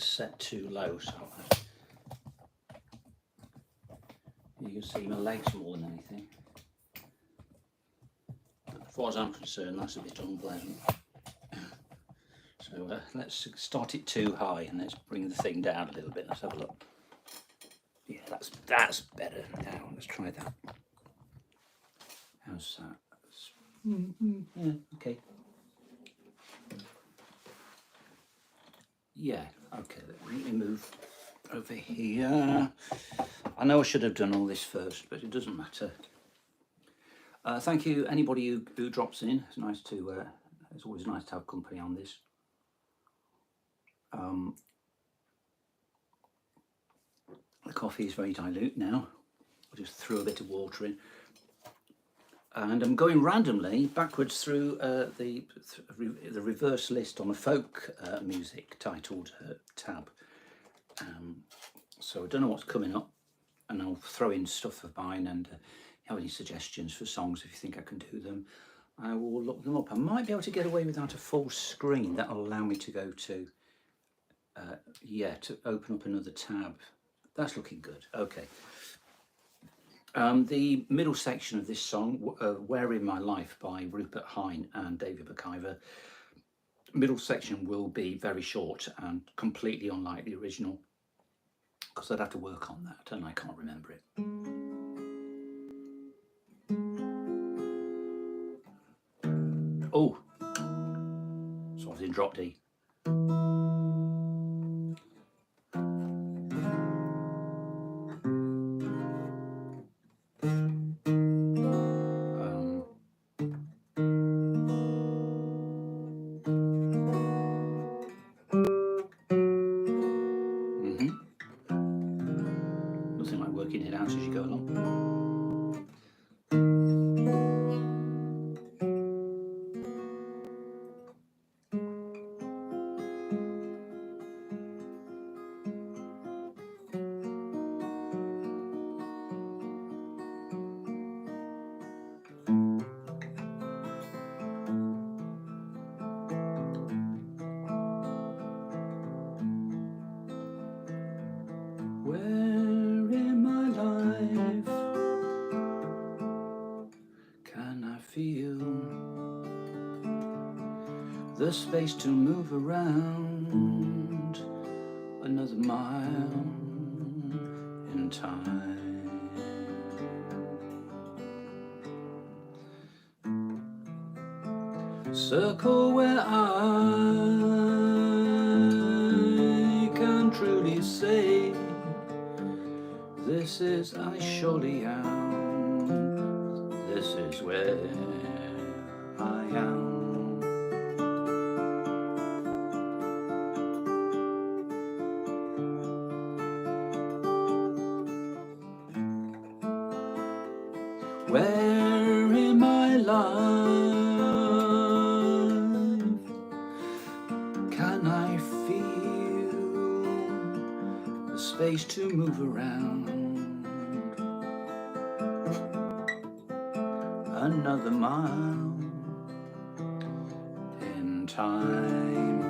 it's set too low, so you can see my legs more than anything. But as far as I'm concerned, that's a bit unpleasant. So let's start it too high and let's bring the thing down a little bit. Let's have a look. Yeah, that's better. Now let's try that. How's that? Yeah, okay. Yeah, okay. Let me move over here. I know I should have done all this first, but it doesn't matter. Thank you, anybody who drops in. It's nice to. It's always nice to have company on this. The coffee is very dilute now. I just threw a bit of water in. And I'm going randomly backwards through the reverse list on the folk music titled tab. So I don't know what's coming up, and I'll throw in stuff of mine, and if you have any suggestions for songs, if you think I can do them, I will look them up. I might be able to get away without a full screen. That'll allow me to go to, to open up another tab. That's looking good. Okay. The middle section of this song, Where in My Life by Rupert Hine and David McIver, middle section will be very short and completely unlike the original, because I'd have to work on that and I can't remember it. Oh, so I was in drop D. Nothing like working it out as you go along. The space to move around another mile in time. Circle where I can truly say, this is I surely am, this is where I am. Where in my life can I feel the space to move around another mile in time?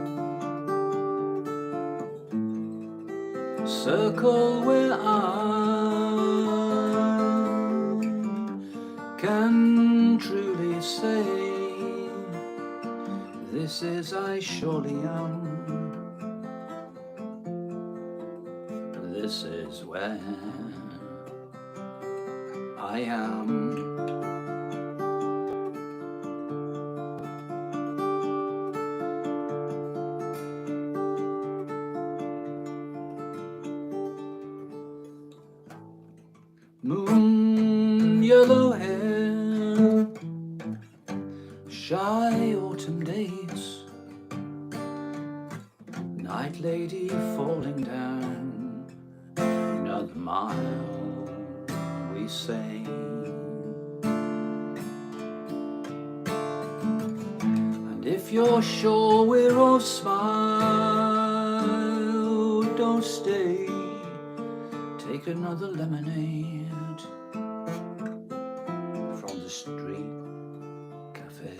Circle where I can truly say, this is I surely am, this is where I am. Moon yellow hair, shy autumn days, night lady falling down, another mile we say. And if you're sure we're all smile, don't stay, take another lemonade from the street cafe.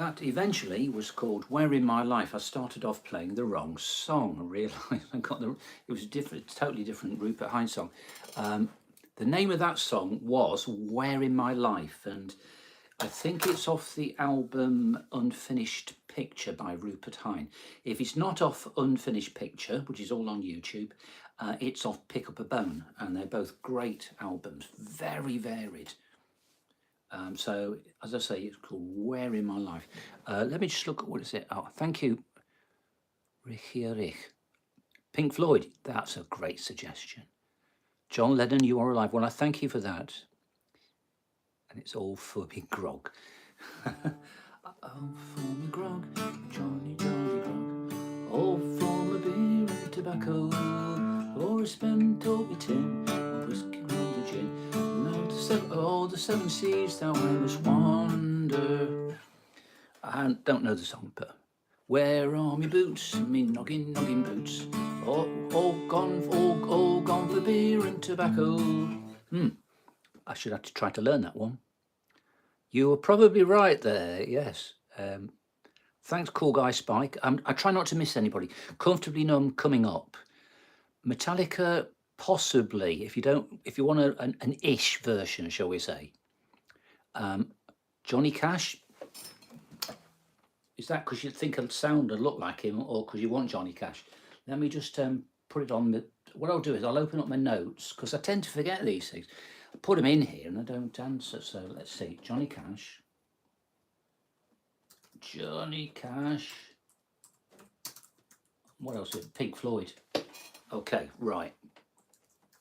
that eventually was called Where in My Life. I started off playing the wrong song. I realised it was a different, totally different Rupert Hines song. The name of that song was Where in My Life, and I think it's off the album Unfinished Picture by Rupert Hine. If it's not off Unfinished Picture, which is all on YouTube, it's off Pick Up a Bone, and they're both great albums, very varied. So, as I say, it's called Where in My Life. Let me just look at what is it. Oh, thank you, Rich. Pink Floyd, that's a great suggestion. John Lennon, You Are Alive. Well, I thank you for that. And it's all for me grog. All for me grog, Johnny Grog. All for my beer and tobacco, or a spent old tin, whiskey and the gin. All the seven seas thou I must wander. I don't know the song, but where are me boots, me noggin boots? All gone for beer and tobacco. I should have to try to learn that one. You were probably right there, yes. Thanks, Cool Guy Spike. I try not to miss anybody. Comfortably Numb coming up. Metallica, possibly, if you want an ish version, shall we say. Johnny Cash. Is that because you think I'd sound and look like him, or because you want Johnny Cash? Let me just put it on. What I'll do is I'll open up my notes, because I tend to forget these things. I put them in here and I don't answer. So let's see. Johnny Cash. Johnny Cash. What else? Pink Floyd. Okay, right.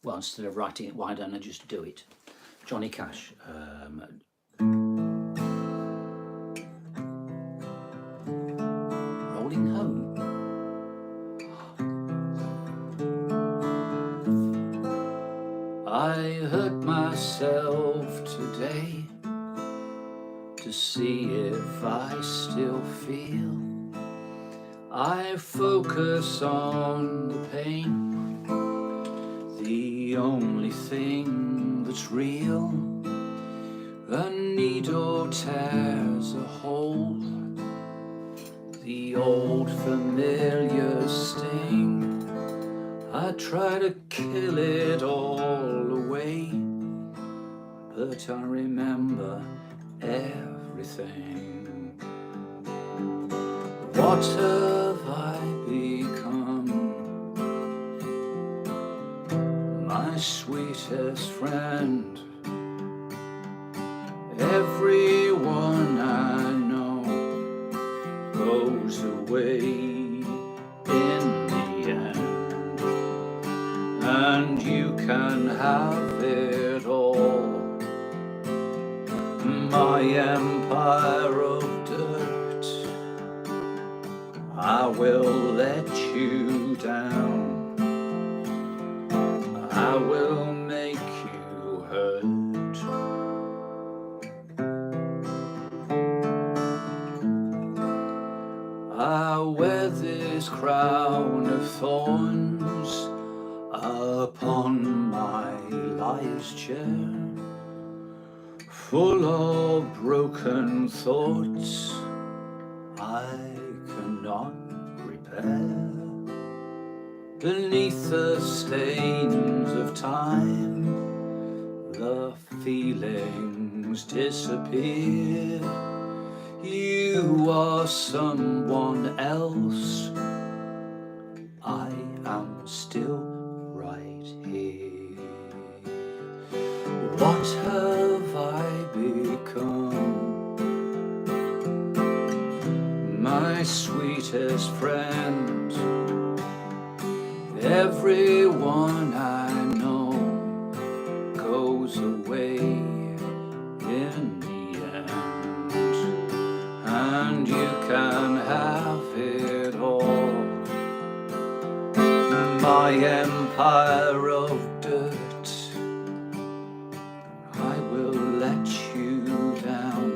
Well, instead of writing it, why don't I just do it? Johnny Cash. Rolling Home. I hurt myself today to see if I still feel. I focus on the pain, the only thing that's real. A needle tears a hole, the old familiar sting. I try to kill it all away, but I remember everything. What have I become? My sweetest friend. Everyone I know goes away in the end, and you can have it all. My empire of dirt, I will let you down. I will make you hurt. I wear this crown of thorns upon my life's chair, full of broken thoughts I cannot repair. Beneath the stains of time, the feelings disappear. You are someone else, I am still right here. What have I become? My sweetest friend. Everyone I know goes away in the end, and you can have it all. My empire of dirt, I will let you down.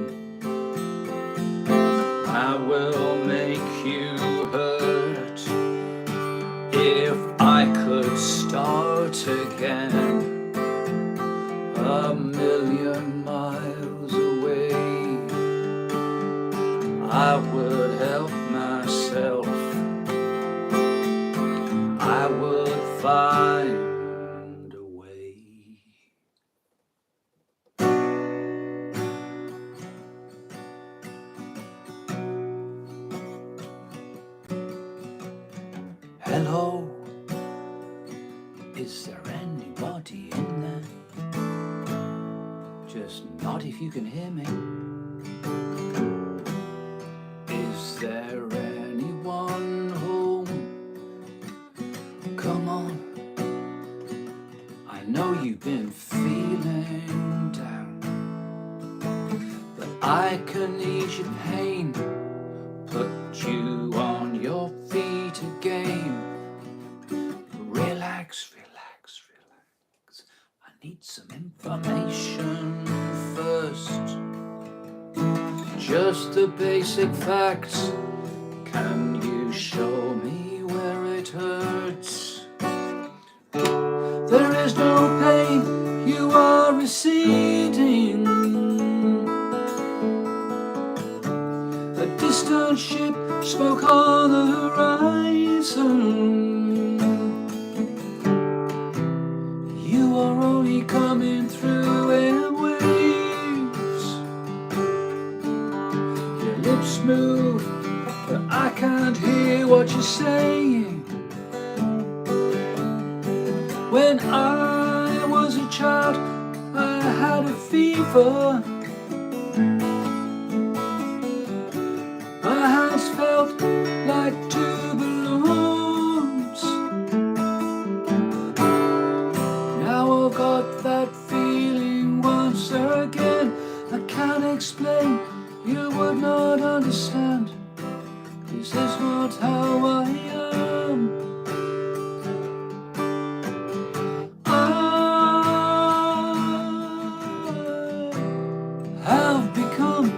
I will make you hurt. If I could start again, a million miles away, I would find a way. Hello, is there anybody in there? Just nod if you can hear me. Is there anyone home? Come on, I know you've been feeling down, but I can ease your pain, put you on your feet again. Relax, relax, relax. I need some information first. Just the basic facts. Can you show me where it hurts? There is no pain, you are receding. A distant ship, smoke on the horizon. You are only coming through airwaves. Your lips move, but I can't hear what you're saying. When I was a child, I had a fever. My hands felt like two balloons. Now I've got that feeling once again. I can't explain, you would not understand. This is not how I am. I have become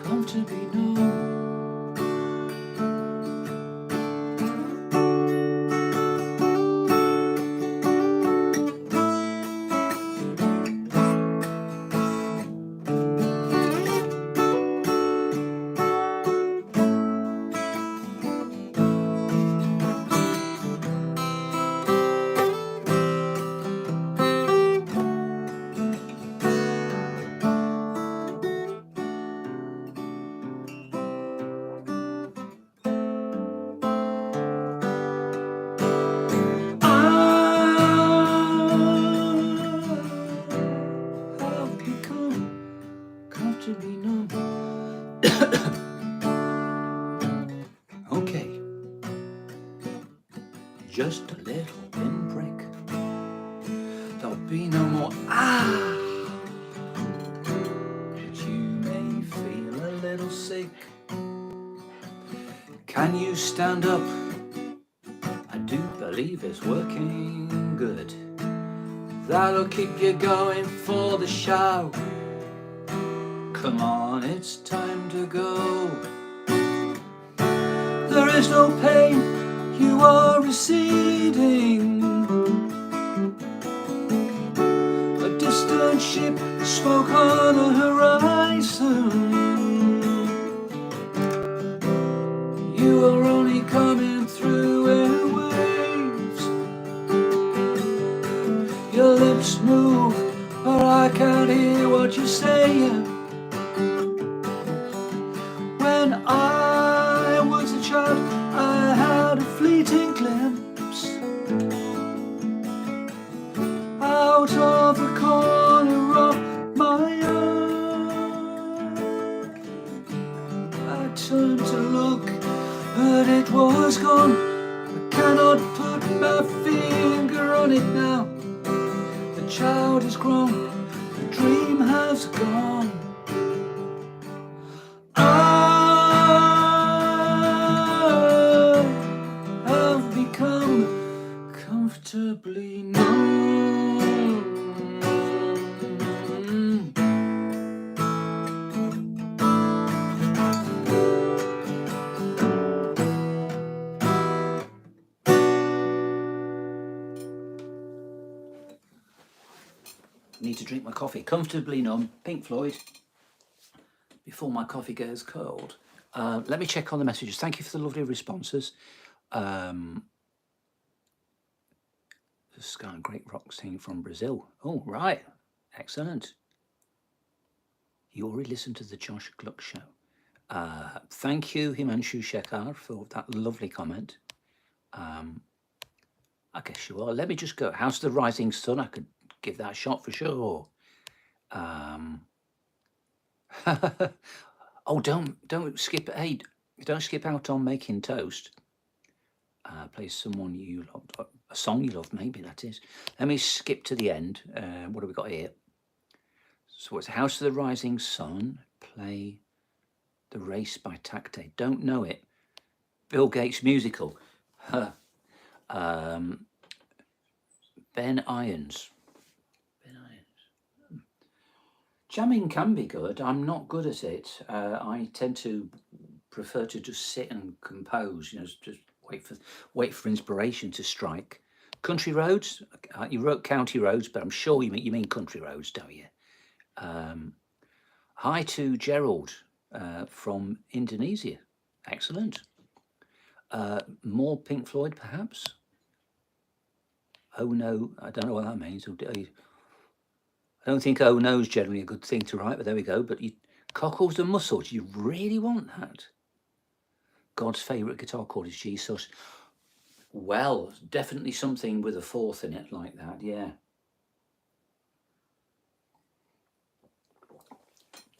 comfortably numb. Okay, just a little pinprick. There'll be no more but you may feel a little sick. Can you stand up? I do believe it's working good. That'll keep you going for the show. Come on, it's time to go. There is no pain, you are receding. A distant ship, smoke on the horizon. You are only coming through airwaves. Your lips move, but I can't hear what you're saying. When I was a child, I had a fleeting glimpse out of the corner of my eye. I turned to look, but it was gone. I cannot put my finger on it now. The child is grown, the dream has gone. I have become comfortably numb. Need to drink my coffee. Comfortably Numb, Pink Floyd. Before my coffee goes cold. Let me check on the messages. Thank you for the lovely responses. the Sky, great rock scene from Brazil. Oh, right. Excellent. You already listened to the Josh Gluck Show. Thank you, Himanshu Shekhar, for that lovely comment. I guess you are. Let me just go. House of the Rising Sun. I could give that a shot for sure. Oh, don't skip. Hey, don't skip out on Making Toast. Play someone you loved, a song you loved. Maybe that is. Let me skip to the end. What have we got here? So it's House of the Rising Sun. Play The Race by Tacte. Don't know it. Bill Gates musical. Ben Irons. Jamming can be good. I'm not good at it. I tend to prefer to just sit and compose. You know, just wait for inspiration to strike. Country roads. You wrote county roads, but I'm sure you mean country roads, don't you? Hi to Gerald from Indonesia. Excellent. More Pink Floyd, perhaps. Oh no, I don't know what that means. I don't think oh no is generally a good thing to write, but there we go. But cockles and muscles, you really want that? God's favourite guitar chord is G sus. Well, definitely something with a fourth in it like that, yeah.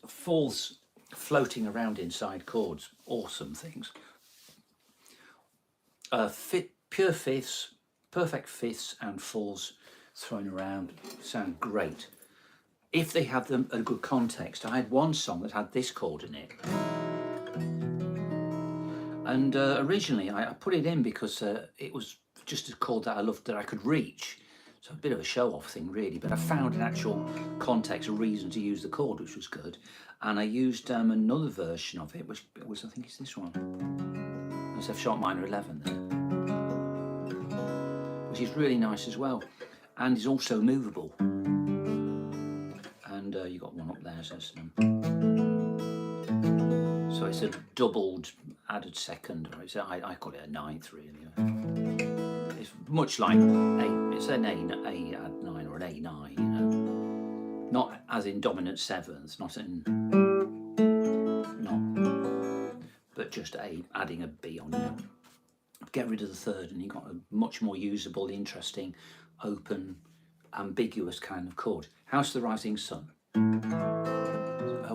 Fourths floating around inside chords, awesome things. Pure fifths, perfect fifths and fourths thrown around sound great. If they have them a good context. I had one song that had this chord in it. And originally I put it in because it was just a chord that I loved that I could reach. So a bit of a show-off thing really, but I found an actual context, a reason to use the chord, which was good. And I used another version of it, which was, I think it's this one. It's F sharp minor 11 there, which is really nice as well. And is also movable. And you got one up there, so it's a doubled added second, or I call it a ninth really. It's much like it's an A add 9 or an A9, you know. Not as in dominant seventh, but just adding a B on, you know. Get rid of the third and you got a much more usable, interesting, open, ambiguous kind of chord. House of the Rising Sun.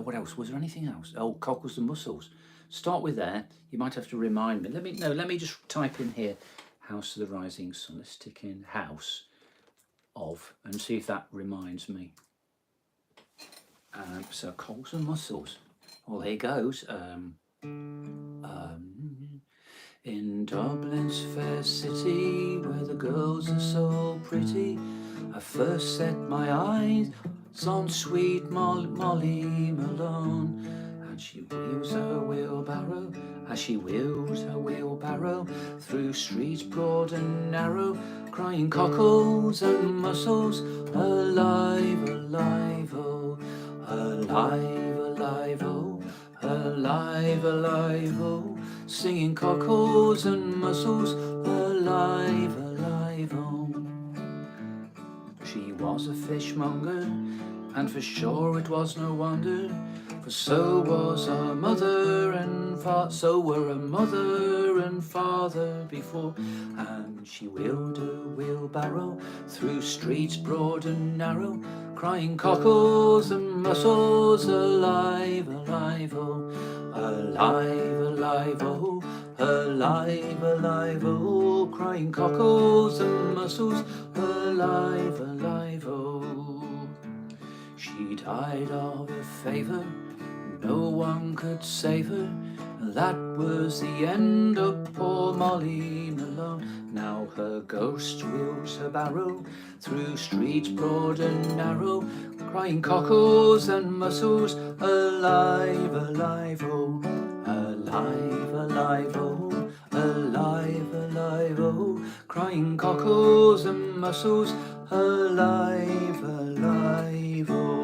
What else? Was there anything else? Oh, cockles and muscles. Start with there. You might have to remind me. Let me just type in here, House of the Rising Sun. Let's stick in House of and see if that reminds me. So cockles and muscles. Well, here goes. In Dublin's fair city, where the girls are so pretty, I first set my eyes on sweet Molly Malone. And she wheels her wheelbarrow, as she wheels her wheelbarrow, through streets broad and narrow, crying cockles and mussels, alive, alive, oh, alive, alive, oh, alive, alive, oh, singing cockles and mussels, alive, alive, oh. She was a fishmonger, and for sure it was no wonder, for so was her mother and so were her mother and father before. And she wheeled a wheelbarrow through streets broad and narrow, crying cockles and mussels, alive, alive, oh, alive, alive, oh, alive, alive, oh, crying cockles and mussels, alive, alive, oh. She died of a fever, no one could save her. That was the end of poor Molly Malone. Now her ghost wheels her barrow through streets broad and narrow, crying cockles and mussels, alive, alive, oh, alive, alive, oh, alive, alive, oh, crying cockles and mussels, alive, alive, oh.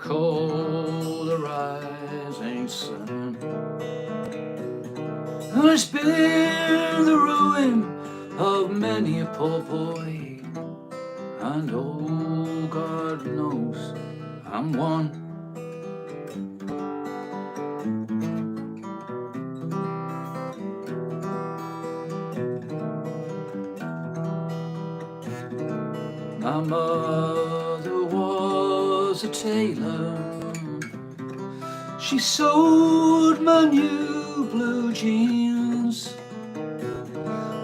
recall the rising sun. And it's been the ruin of many a poor boy, and oh, God knows I'm one. My mother was a tailor. She sewed my new blue jeans.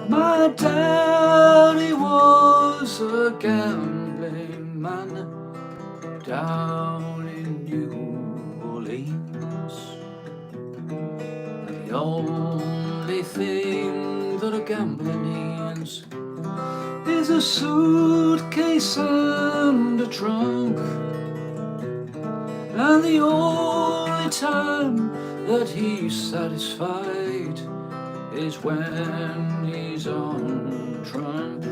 My daddy was a gambling man down in New Orleans. And the only thing that a gambler needs is a suitcase and a trunk. And the only time that he's satisfied is when he's on drunk.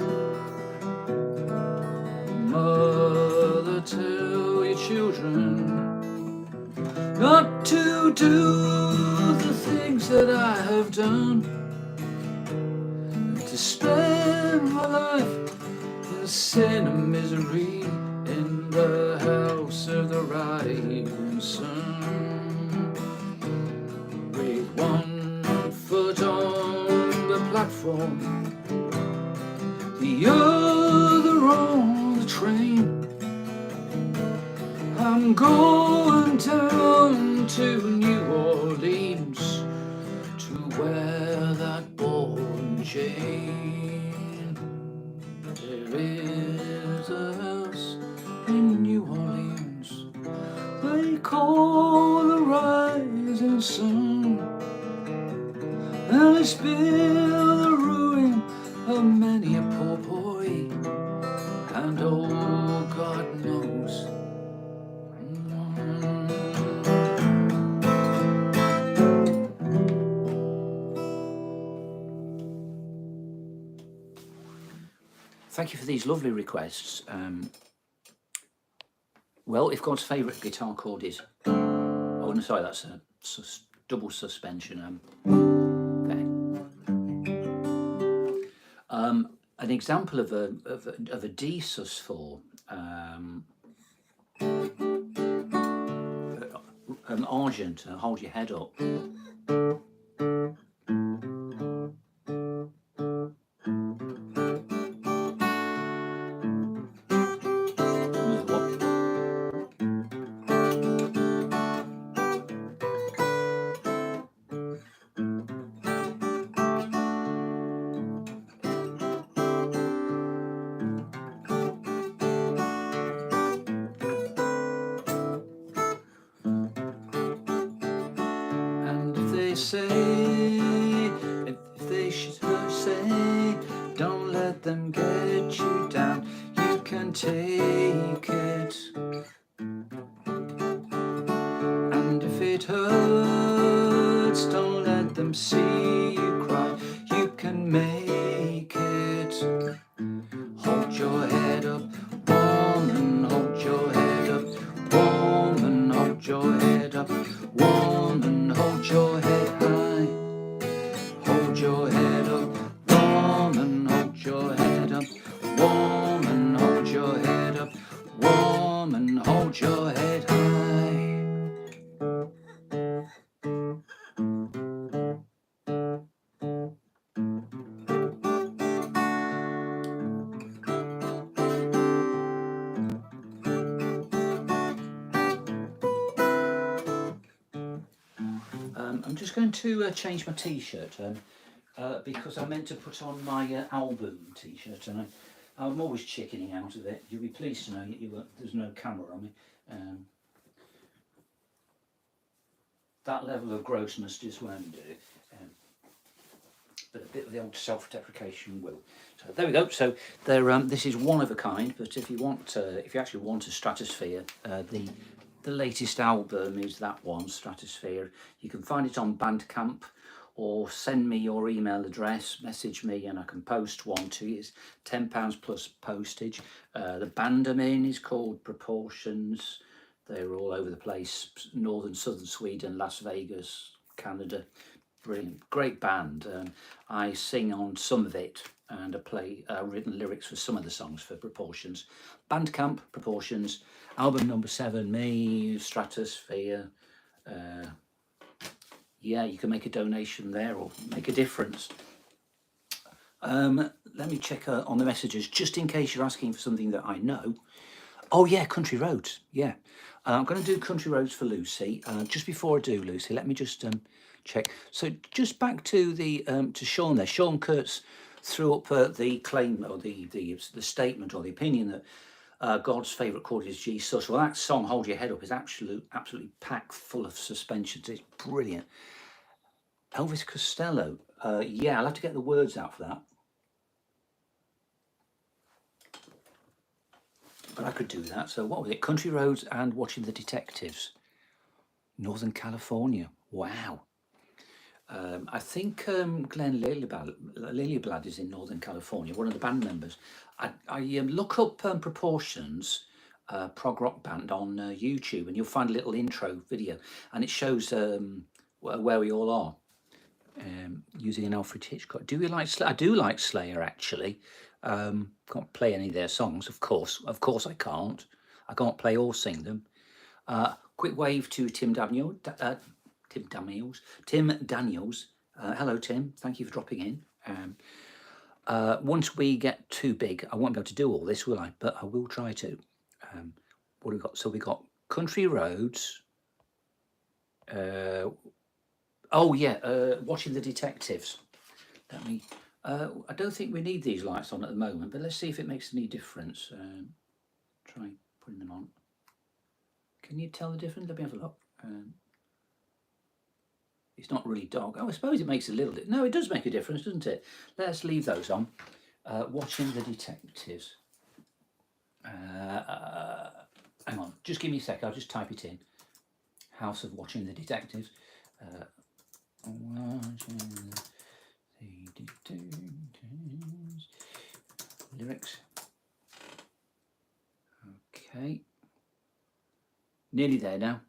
Mother, tell your children not to do the things that I have done, to spend my life in sin and misery in the house of the rising sun, with one foot on the platform, the other on the train. I'm going down to New Orleans to wear that ball and chain. There is a house in New Orleans they call the rising sun, and it's been the ruin of many a poor boy, and oh, God knows. Thank you for these lovely requests. Well, if God's favourite guitar chord is, oh no, sorry, that's a double suspension. An example of a D sus4, Argent, Hold Your Head Up. If they should say, don't let them get you down, you can take it. And if it hurts, don't let them see you cry, you can make it. Hold your head up, woman, hold your head up, woman, hold your head up, woman, hold your head high. Hold your head up, woman, hold your head up, woman, hold your head up, woman, hold your head high. I'm just going to change my t-shirt because I meant to put on my album t-shirt, and I'm always chickening out of it. You'll be pleased to know that there's no camera on me. That level of grossness just won't do. But a bit of the old self-deprecation will. So there we go. So there, this is one of a kind. But if you actually want a Stratosphere, the latest album is that one, Stratosphere. You can find it on Bandcamp, or send me your email address, message me, and I can post one to you. It's £10 plus postage. The band I'm in is called Proportions They were all over the place, northern, southern Sweden, Las Vegas, Canada. Brilliant, great band. I sing on some of it, and I play written lyrics for some of the songs for Proportions. Bandcamp, Proportions, album number 7, me, Stratosphere. Yeah, you can make a donation there or make a difference. Let me check on the messages, just in case you're asking for something that I know. Oh yeah, Country Roads, yeah. I'm going to do Country Roads for Lucy. Just before I do, Lucy, let me just check. So just back to the to Sean there. Sean Kurtz threw up the claim or the statement or the opinion that God's favourite chord is G sus. Well, that song "Hold Your Head Up" is absolutely packed full of suspensions. It's brilliant. Elvis Costello. Yeah, I'll have to get the words out for that. But I could do that. So what was it? Country Roads and Watching the Detectives. Northern California. Wow. I think Glenn Liljeblad is in Northern California, one of the band members. I look up Proportions, prog rock band on YouTube, and you'll find a little intro video, and it shows where we all are, using an Alfred Hitchcock. Do we like Slayer? I do like Slayer, actually. Can't play any of their songs, of course I can't. I can't play or sing them. Quick wave to Tim Daniels. Hello, Tim. Thank you for dropping in. Once we get too big, I won't be able to do all this, will I? But I will try to. What have we got? So we got Country Roads. Oh yeah, Watching the Detectives. Let me. I don't think we need these lights on at the moment, but let's see if it makes any difference. Try putting them on. Can you tell the difference? Let me have a look. It's not really dark. Oh, I suppose it makes a little bit. No, it does make a difference, doesn't it? Let's leave those on. Watching the Detectives. Hang on, just give me a sec. I'll just type it in. House of Watching the Detectives. Watching the Detectives. Lyrics. Okay. Nearly there now.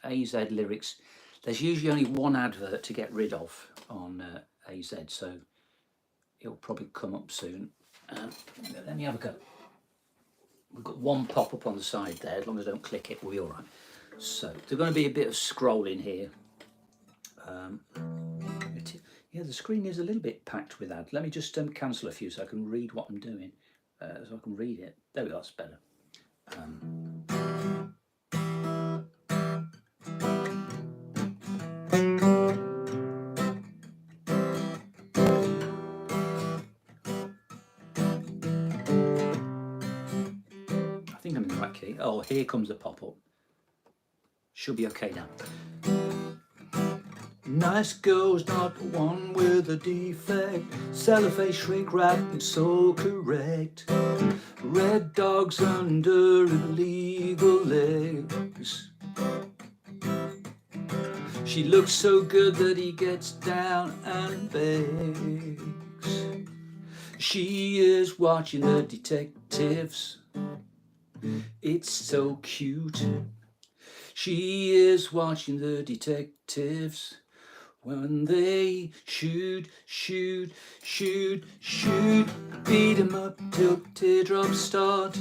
AZ lyrics. There's usually only one advert to get rid of on AZ, so it'll probably come up soon. Let me have a go. We've got one pop-up on the side there. As long as I don't click it, we'll be all right. So there's going to be a bit of scrolling here. Yeah, the screen is a little bit packed with ads. Let me just cancel a few so I can read what I'm doing. So I can read it. There we go, that's better. I think I'm in the right key. Oh, here comes the pop-up. Should be okay now. Nice girl's not one with a defect. Cellophane shrink wrap and so correct. Red dogs under illegal legs. She looks so good that he gets down and begs. She is watching the detectives. It's so cute. She is watching the detectives. When they shoot, beat 'em up till teardrops start,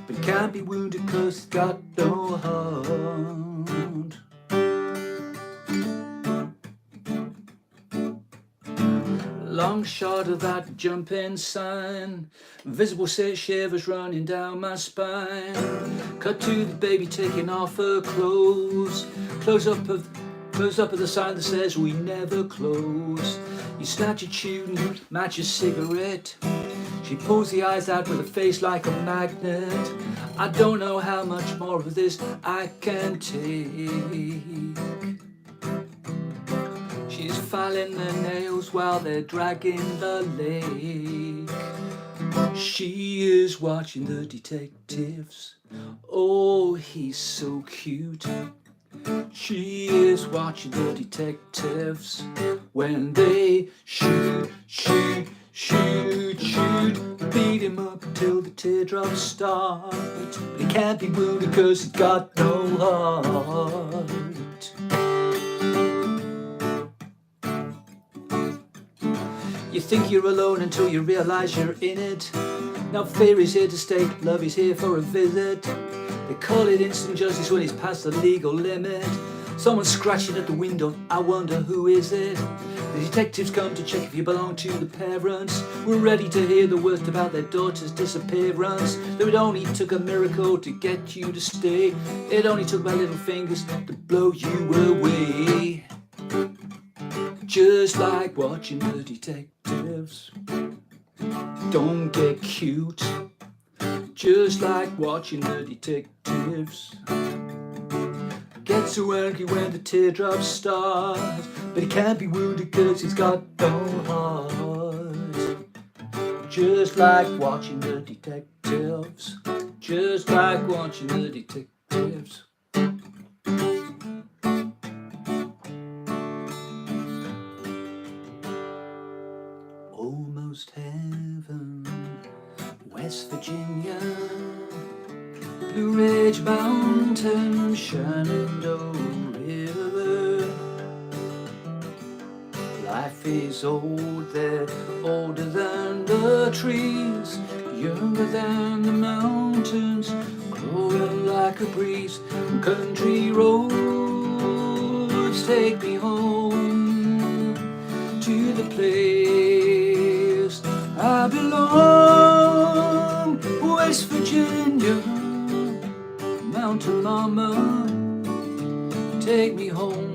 but can't be wounded 'cause it's got no heart. Long shot of that jumping sign, visible shivers running down my spine. Cut to the baby taking off her clothes, close up of the sign that says we never close. You snatch a tune, match a cigarette. She pulls the eyes out with a face like a magnet. I don't know how much more of this I can take. She's filing their nails while they're dragging the lake. She is watching the detectives. Oh, he's so cute. She is watching the detectives. When they shoot, beat him up till the teardrops start, but it can't be wounded 'cause it's got no heart. You think you're alone until you realise you're in it. Now fear is here to stay, love is here for a visit. They call it instant justice when it's past the legal limit. Someone's scratching at the window, I wonder who is it? The detectives come to check if you belong to the parents. We're ready to hear the worst about their daughter's disappearance. Though it only took a miracle to get you to stay. It only took my little fingers to blow you away. Just like watching the detectives don't get cute. Just like watching the detectives get so angry when the teardrops start, but it can't be wounded 'cause it's got no heart. Just like watching the detectives. Just like watching the detectives. Almost heaven, West Virginia, Blue Ridge Mountain, Shenandoah River. Life is old there, older than the trees, younger than the mountains, growing like a breeze. Country roads take me home to the place I belong. West Virginia, Mountain Mama, take me home.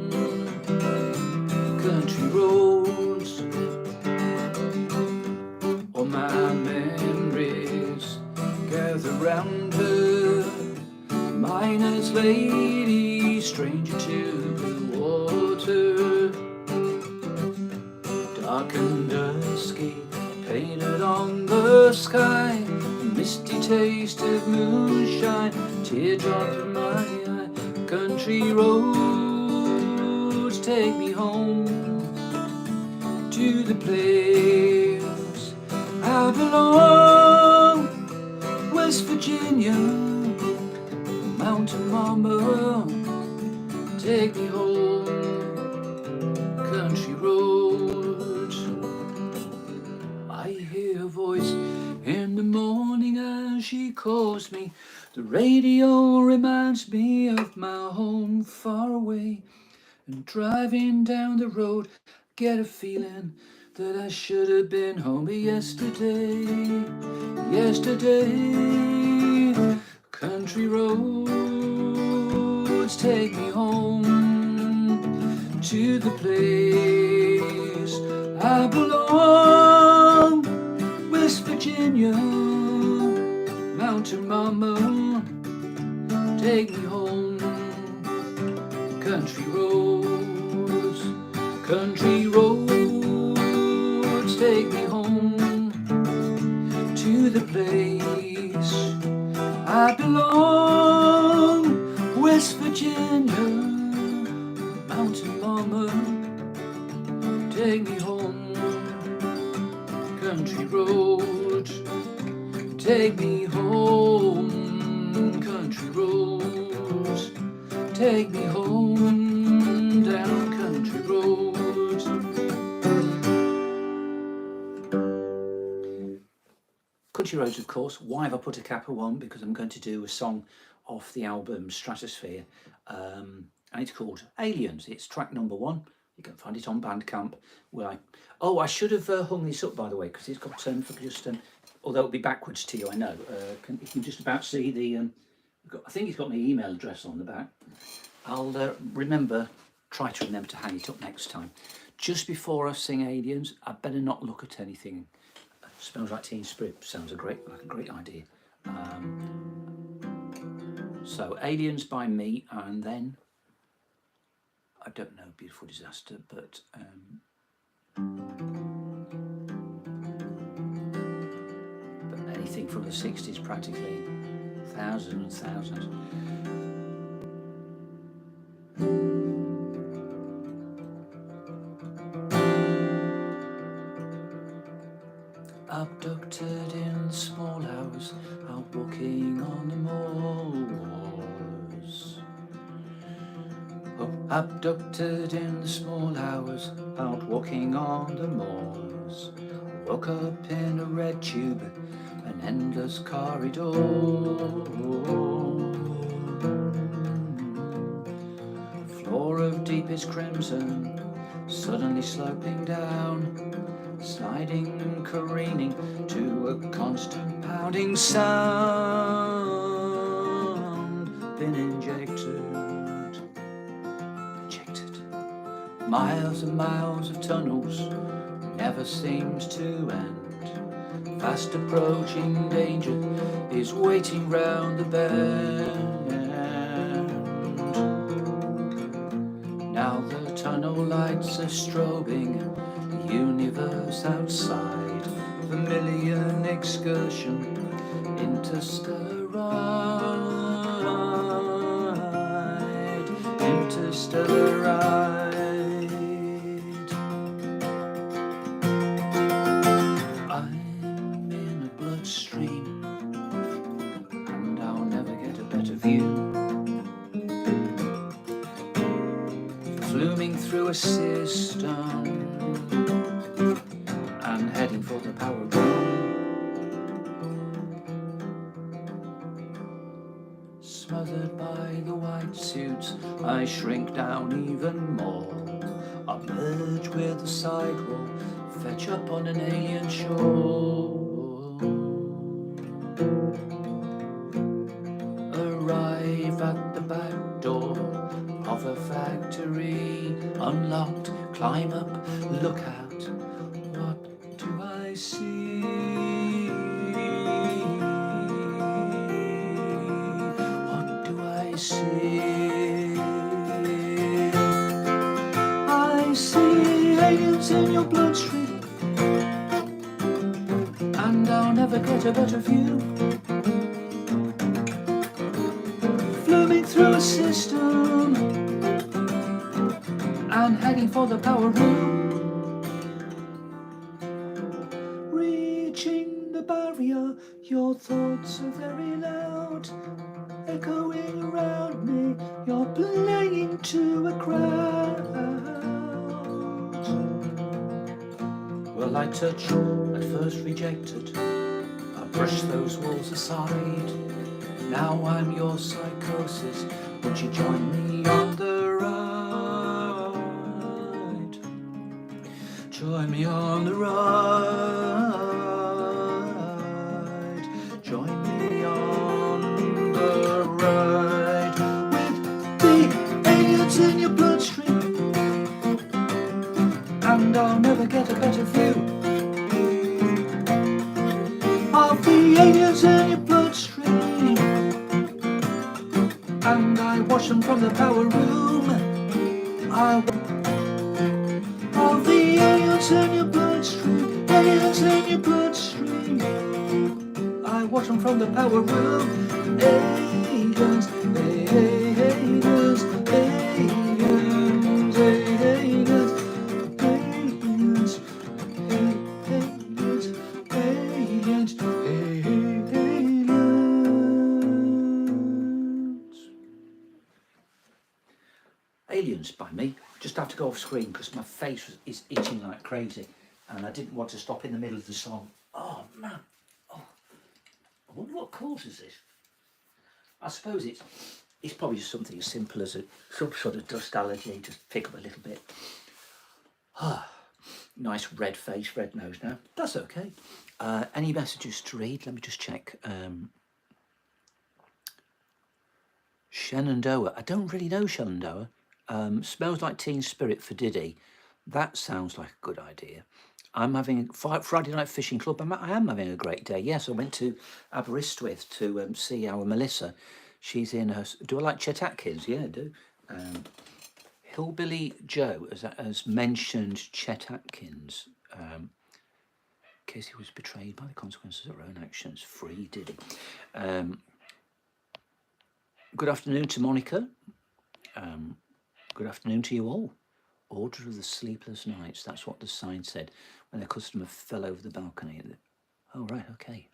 Country roads, all my memories gather round her. Miner's lady, stranger to blue water, dark and dusky, painted on the sky, misty taste of moonshine, teardrop in my eye. Country roads take me home to the place I belong. West Virginia, Mountain Mama, take me home. Country roads. I hear a voice in the morning as she calls me. The radio reminds me of my home far away. And driving down the road, get a feeling that I should have been home yesterday. Yesterday, country roads take me home to the place I belong. West Virginia, Mountain Mama, take me home. Country roads, country roads, take me home to the place I belong. West Virginia, Mountain Mama, take me home. Country roads, take me home. Country roads, take me home down country roads. Country roads, of course. Why have I put a Kappa one? Because I'm going to do a song off the album Stratosphere, and it's called Aliens. It's track number 1. You can find it on Bandcamp. Oh, I should have hung this up, by the way, because it's got although it'll be backwards to you, I know. You can just about see the. I think it's got my email address on the back. I'll try to remember to hang it up next time. Just before I sing Aliens, I better not look at anything. Smells Like Teen Spirit sounds like a great idea. So Aliens by me, and then I don't know, Beautiful Disaster, but anything from the 60s practically, thousands and thousands. Abducted in the small hours, out walking on the moors. Oh, abducted in the small hours, out walking on the moors. Woke up in a red tube, an endless corridor. Floor of deepest crimson, suddenly sloping down, sliding and careening to a constant pounding sound. Been injected. Miles and miles of tunnels, never seems to end. Fast approaching danger is waiting round the bend. Now the tunnel lights are strobing, the universe outside. Vermilion excursion, interstellar ride, interstellar ride. I'm in a bloodstream, and I'll never get a better view. Fluming through a system and heading for the power room. Smothered by the white suits, I shrink down even more. I merge with the sidewall, fetch up on an alien shore. Arrive at the back door of a factory, unlocked, climb up, look out, what do I see? What do I see? I see aliens in your bloodstream, and I'll never get a better view. Fluming through a system and heading for the power room. Reaching the barrier, your thoughts are very loud, echoing around me, you're playing to a crowd. Well, I touch, at first rejected, I brush those walls aside. Now I'm your psychosis, would you join me on the ride? Join me on the ride. Join me on the ride. With the aliens in your bloodstream, and I'll never get a better view of the aliens in your bloodstream, and I watch them from the power room. Of the aliens in your bloodstream, aliens in your bloodstream, I watch them from the power room. Aliens, aliens, aliens, aliens, aliens, aliens, aliens, aliens. Aliens by me. Just have to go off screen because my face is itching like crazy, and I didn't want to stop in the middle of the song. Oh man, oh, I wonder what causes this. I suppose it's probably just something as simple as some sort of dust allergy, just pick up a little bit. Nice red face, red nose now. That's okay. Any messages to read? Let me just check. Shenandoah. I don't really know Shenandoah. Smells Like Teen Spirit for Diddy. That sounds like a good idea. I'm having Friday night fishing club. I am having a great day. Yes, I went to Aberystwyth to see our Melissa. She's in her. Do I like Chet Atkins? Yeah, I do. Hillbilly Joe has mentioned Chet Atkins. In case he was betrayed by the consequences of her own actions. Free Diddy. Good afternoon to Monica. Good afternoon to you all. Order of the Sleepless Nights. That's what the sign said when a customer fell over the balcony. Oh, right, okay.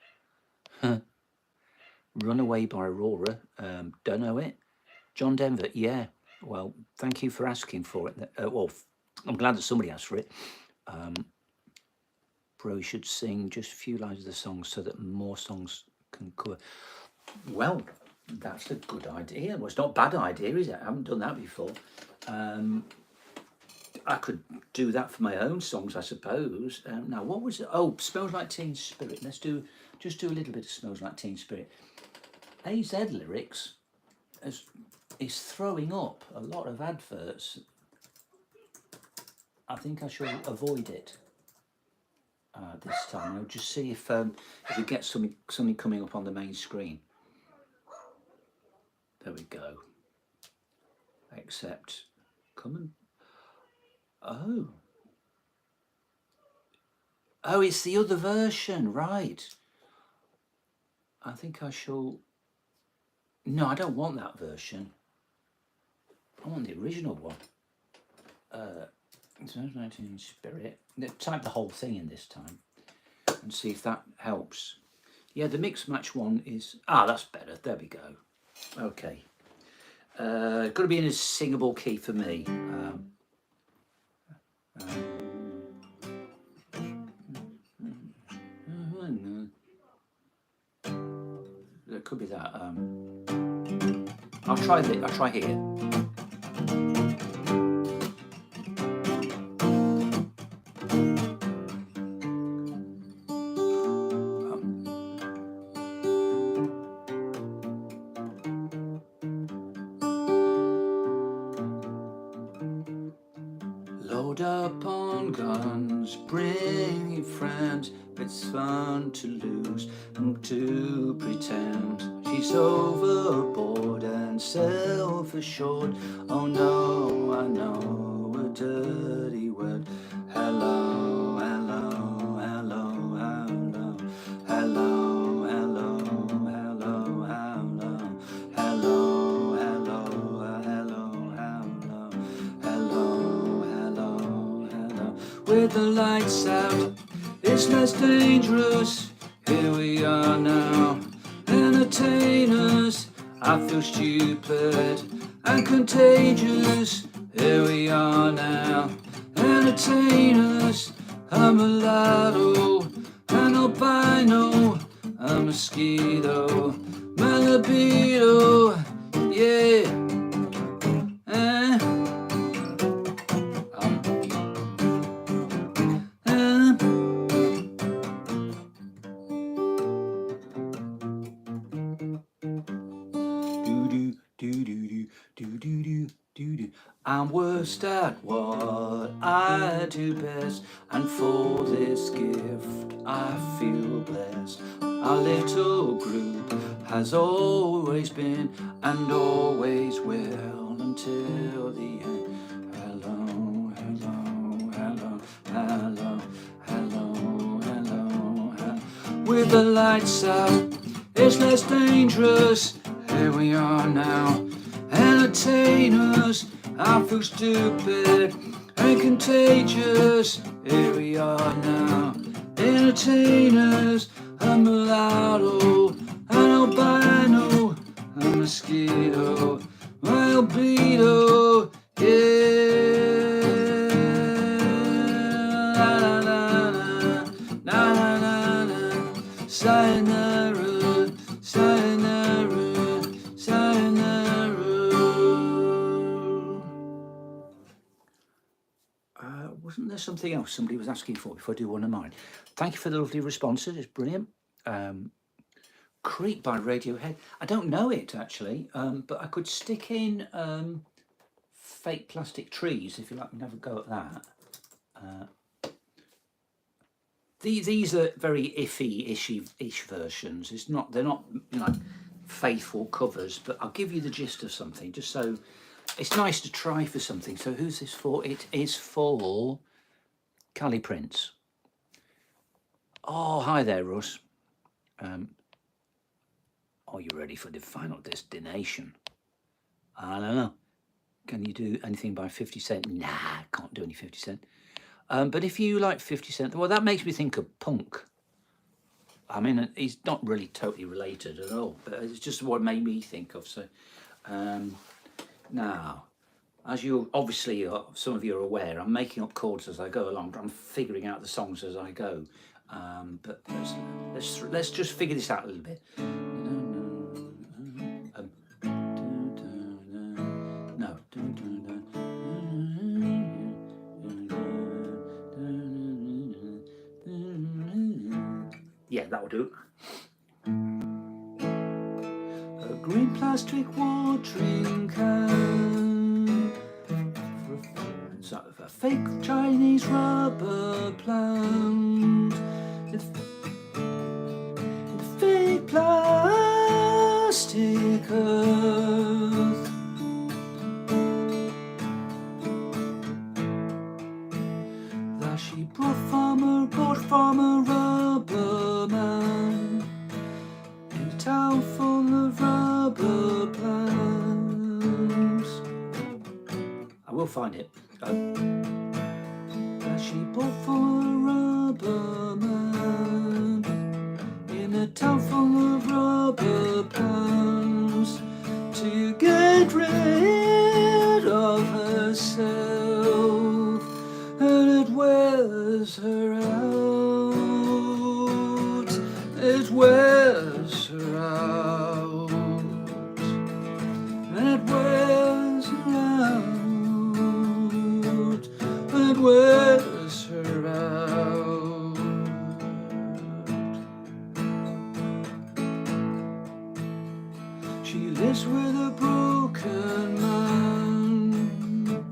Runaway by Aurora. Don't know it. John Denver, yeah. Well, thank you for asking for it. Well, I'm glad that somebody asked for it. Bro should sing just a few lines of the song so that more songs can cover. Well, that's a good idea. Well, it's not a bad idea, is it? I haven't done that before. I could do that for my own songs, I suppose. Now, what was it? Oh, Smells Like Teen Spirit. Let's just do a little bit of Smells Like Teen Spirit. AZ Lyrics is throwing up a lot of adverts. I think I shall avoid it this time. I'll just see if we get something coming up on the main screen. There we go. Accept. Come and... Oh, it's the other version, right. I think I shall... No, I don't want that version. I want the original one. Smells Like Teen Spirit. Type the whole thing in this time and see if that helps. Yeah, the mix match one is... that's better. There we go. Okay. Got to be in a singable key for me. It could be that. I'll try here. Load up on guns, bring your friends. It's fun to lose and to pretend she's overboard and self-assured. Oh no, I know a dirty word. Hello, hello, hello, hello, hello, hello, hello, hello, hello, hello, hello, hello, hello. With the lights out, it's less dangerous. Here we are now, entertainers. I feel stupid and contagious. Here we are now, entertainers. I'm a mulatto, an albino, a mosquito, Malabito, yeah. I'm worst at what I do best, and for this gift I feel blessed. Our little group has always been and always will until the end. Hello, hello, hello, hello, hello, hello, hello. With the lights out, it's less dangerous. Here we are now, entertainers. I feel stupid and contagious. Here we are now, entertainers. A mulatto, an albino, a mosquito, my albedo, yeah. La la la la, la la la, sayonara, sayonara, sayonara. Wasn't there something else somebody was asking for before I do one of mine? Thank you for the lovely responses. It's brilliant. Creep by Radiohead. I don't know it actually, but I could stick in Fake Plastic Trees if you like me to have a go at that. These are very iffy-ish versions. They're not faithful covers, but I'll give you the gist of something just so it's nice to try for something. So who's this for? It is for Cali Prince. Oh, hi there, Russ. Are you ready for the final destination? I don't know. Can you do anything by 50 Cent? Nah, can't do any 50 Cent. But if you like 50 Cent, well, that makes me think of punk. I mean, he's not really totally related at all, but it's just what made me think of. So now, as you obviously some of you are aware, I'm making up chords as I go along. I'm figuring out the songs as I go. But let's just figure this out a little bit. No. Yeah, that'll do. A green plastic watering can, a fake Chinese rubber plant, the fake plastic earth. That she bought from a rubber man in a town full of rubber plants. I will find it. That she bought from a rubber man in a town full of rubber plants to get rid of herself, and it wears her out. It wears her out. It wears her out. It wears her out. She lives with a broken man,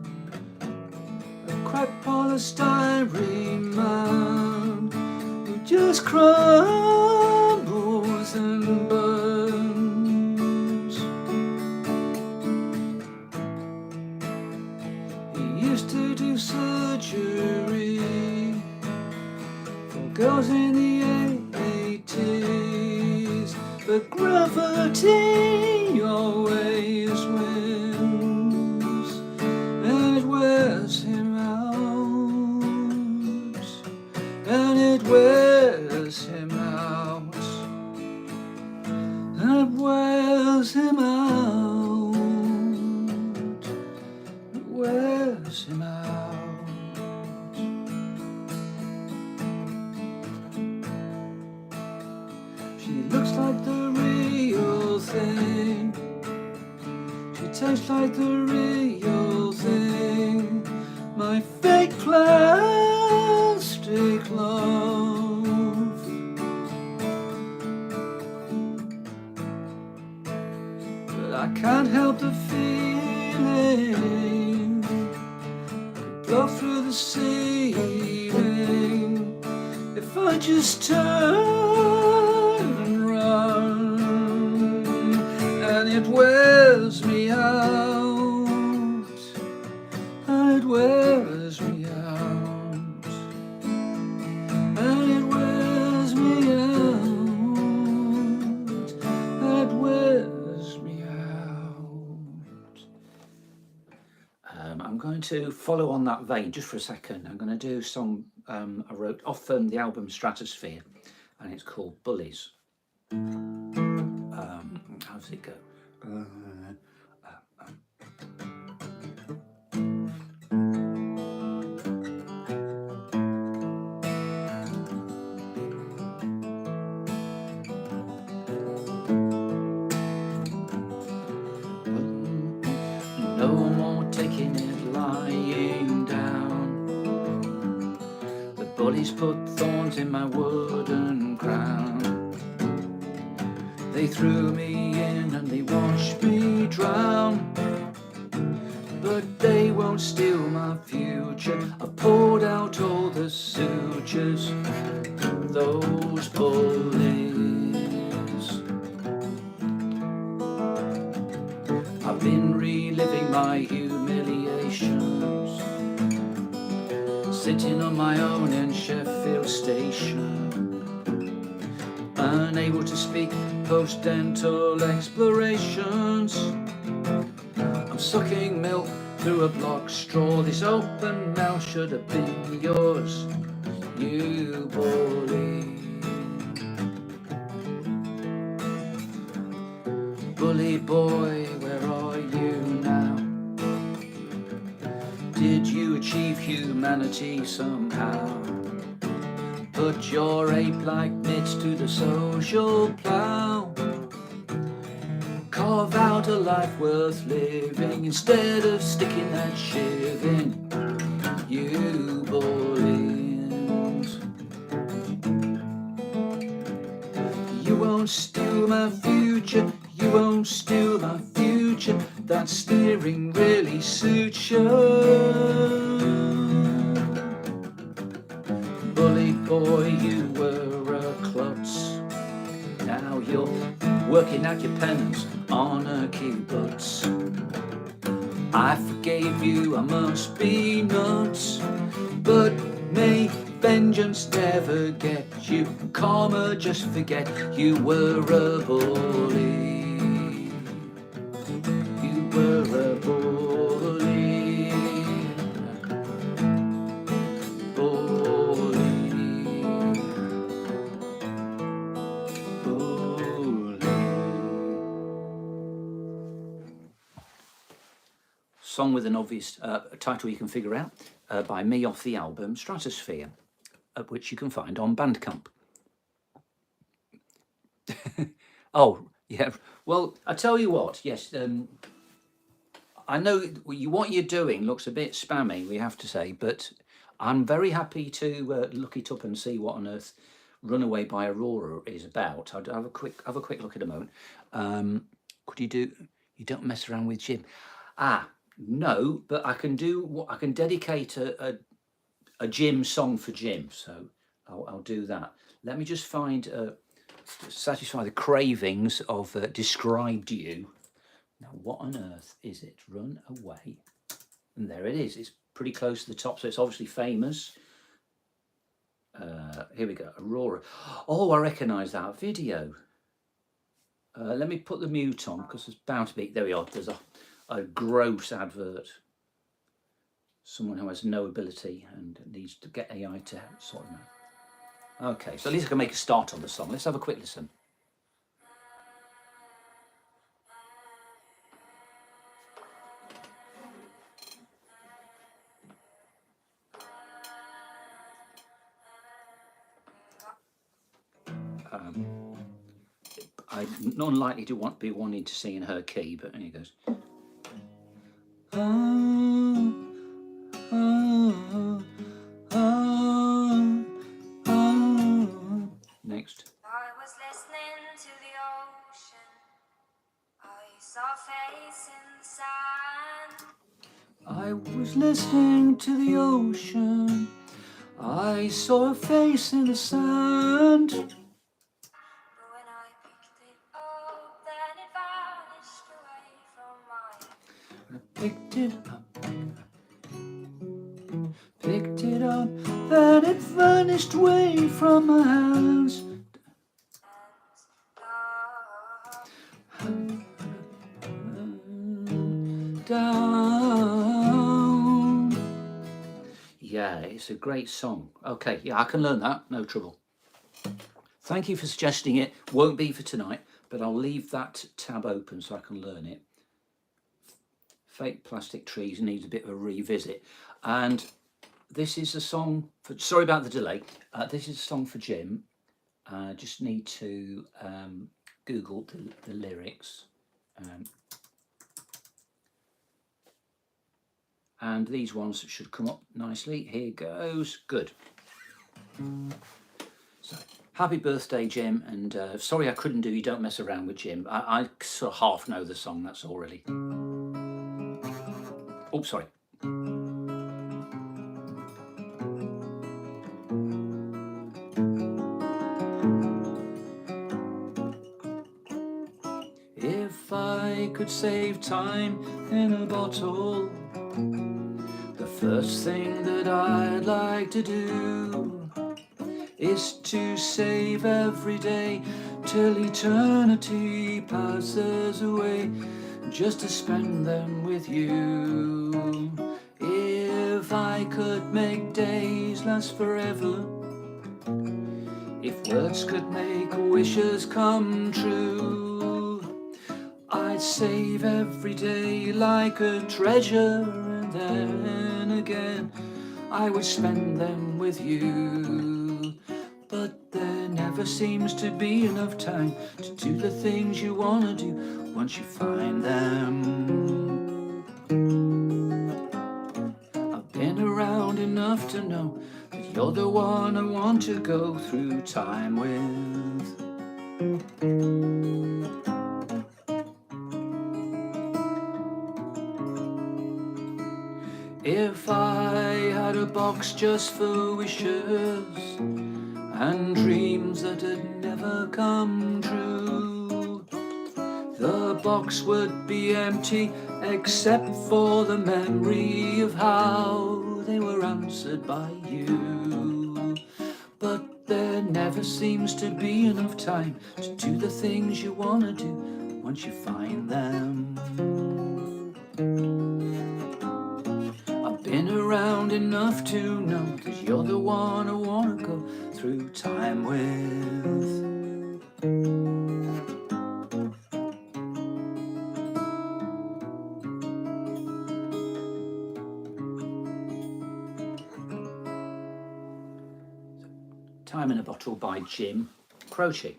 a cracked polystyrene man who just crumbles and burns. He used to do surgery for girls in the 80s, but gravity always wins, and it wears him out, and it wears him out, and it wears him out, it wears him out. She looks like the real thing, she tastes like the real thing, my fake plastic love. But I can't help the feeling, could blow through the ceiling if I just turn and run, and it wears me out, and it wears me out, and it wears me out, and it wears me out. I'm going to follow on that vein just for a second. I'm going to do some I wrote off the album Stratosphere, and it's called Bullies. How does it go? No more taking it lying down. The bullies put thorns in my wooden crown. They threw me in and they watched me drown, but they won't steal my future. I poured out all the sutures, those bullies. I've been reliving my humiliations, sitting on my own in Sheffield Station, unable to speak post-dental explorations. I'm sucking milk through a block straw. This open mouth should have been yours, you bully. Bully boy, where are you now? Did you achieve humanity somehow? Put your ape-like mitts to the social plough. Carve out a life worth living instead of sticking that shiv in, you bullies. You won't steal my future, you won't steal my future. That steering really suits you. Bully boy, you were a klutz. Now you're working out your penance on a kibbutz. I forgave you, I must be nuts, but may vengeance never get you. Karma, just forget you were a bully. You were a bully. Bully. Song with an obvious title you can figure out, by me off the album Stratosphere, which you can find on Bandcamp. Oh, yeah. Well, I tell you what, yes, I know what you're doing looks a bit spammy, we have to say, but I'm very happy to look it up and see what on earth Runaway by Aurora is about. I'll have a quick look at a moment. Could you do, you don't mess around with Jim? No, but I can dedicate a Jim song for Jim, so I'll do that. Let me just find, satisfy the cravings of Described You. Now, what on earth is it? Run Away. And there it is. It's pretty close to the top, so it's obviously famous. Here we go, Aurora. Oh, I recognise that video. Let me put the mute on, because there's bound to be, there we are, there's a gross advert. Someone who has no ability and needs to get AI to sort them out. Okay, so at least I can make a start on the song. Let's have a quick listen. I'm not unlikely to be wanting to sing in her key, but here it goes. Next. I was listening to the ocean. I saw a face in the sand. I was listening to the ocean. I saw a face in the sand. But when I picked it up, then it vanished away from my hand. I picked it up, then it vanished away from my hands. Down. Yeah, it's a great song. Okay, yeah, I can learn that, no trouble. Thank you for suggesting it. Won't be for tonight, but I'll leave that tab open so I can learn it. Fake Plastic Trees needs a bit of a revisit. And this is a song for, sorry about the delay, this is a song for Jim. I just need to Google the lyrics. And these ones should come up nicely. Here goes. Good. So, happy birthday, Jim. And sorry I couldn't do You Don't Mess Around with Jim. I sort of half know the song, that's all really. Oh, sorry. If I could save time in a bottle, the first thing that I'd like to do is to save every day till eternity passes away, just to spend them with you. If I could make days last forever, if words could make wishes come true, I'd save every day like a treasure, and then again I would spend them with you. But there never seems to be enough time to do the things you wanna do once you find them. I've been around enough to know that you're the one I want to go through time with. If I had a box just for wishes and dreams that had never come true, the box would be empty except for the memory of how they were answered by you. But there never seems to be enough time to do the things you wanna do once you find them. I've been around enough to know that you're the one I wanna go through time with. Time in a Bottle by Jim Croce.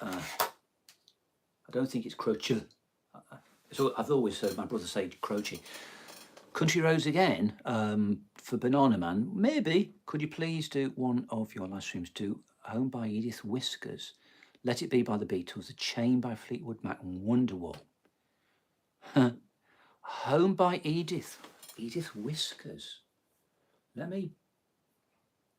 I don't think it's Croce. So I've always heard my brother say Croce. Country Roads again, for Banana Man. Maybe, could you please do one of your live streams? Do Home by Edith Whiskers, Let It Be by the Beatles, The Chain by Fleetwood Mac, and Wonderwall. Home by Edith Whiskers. Let me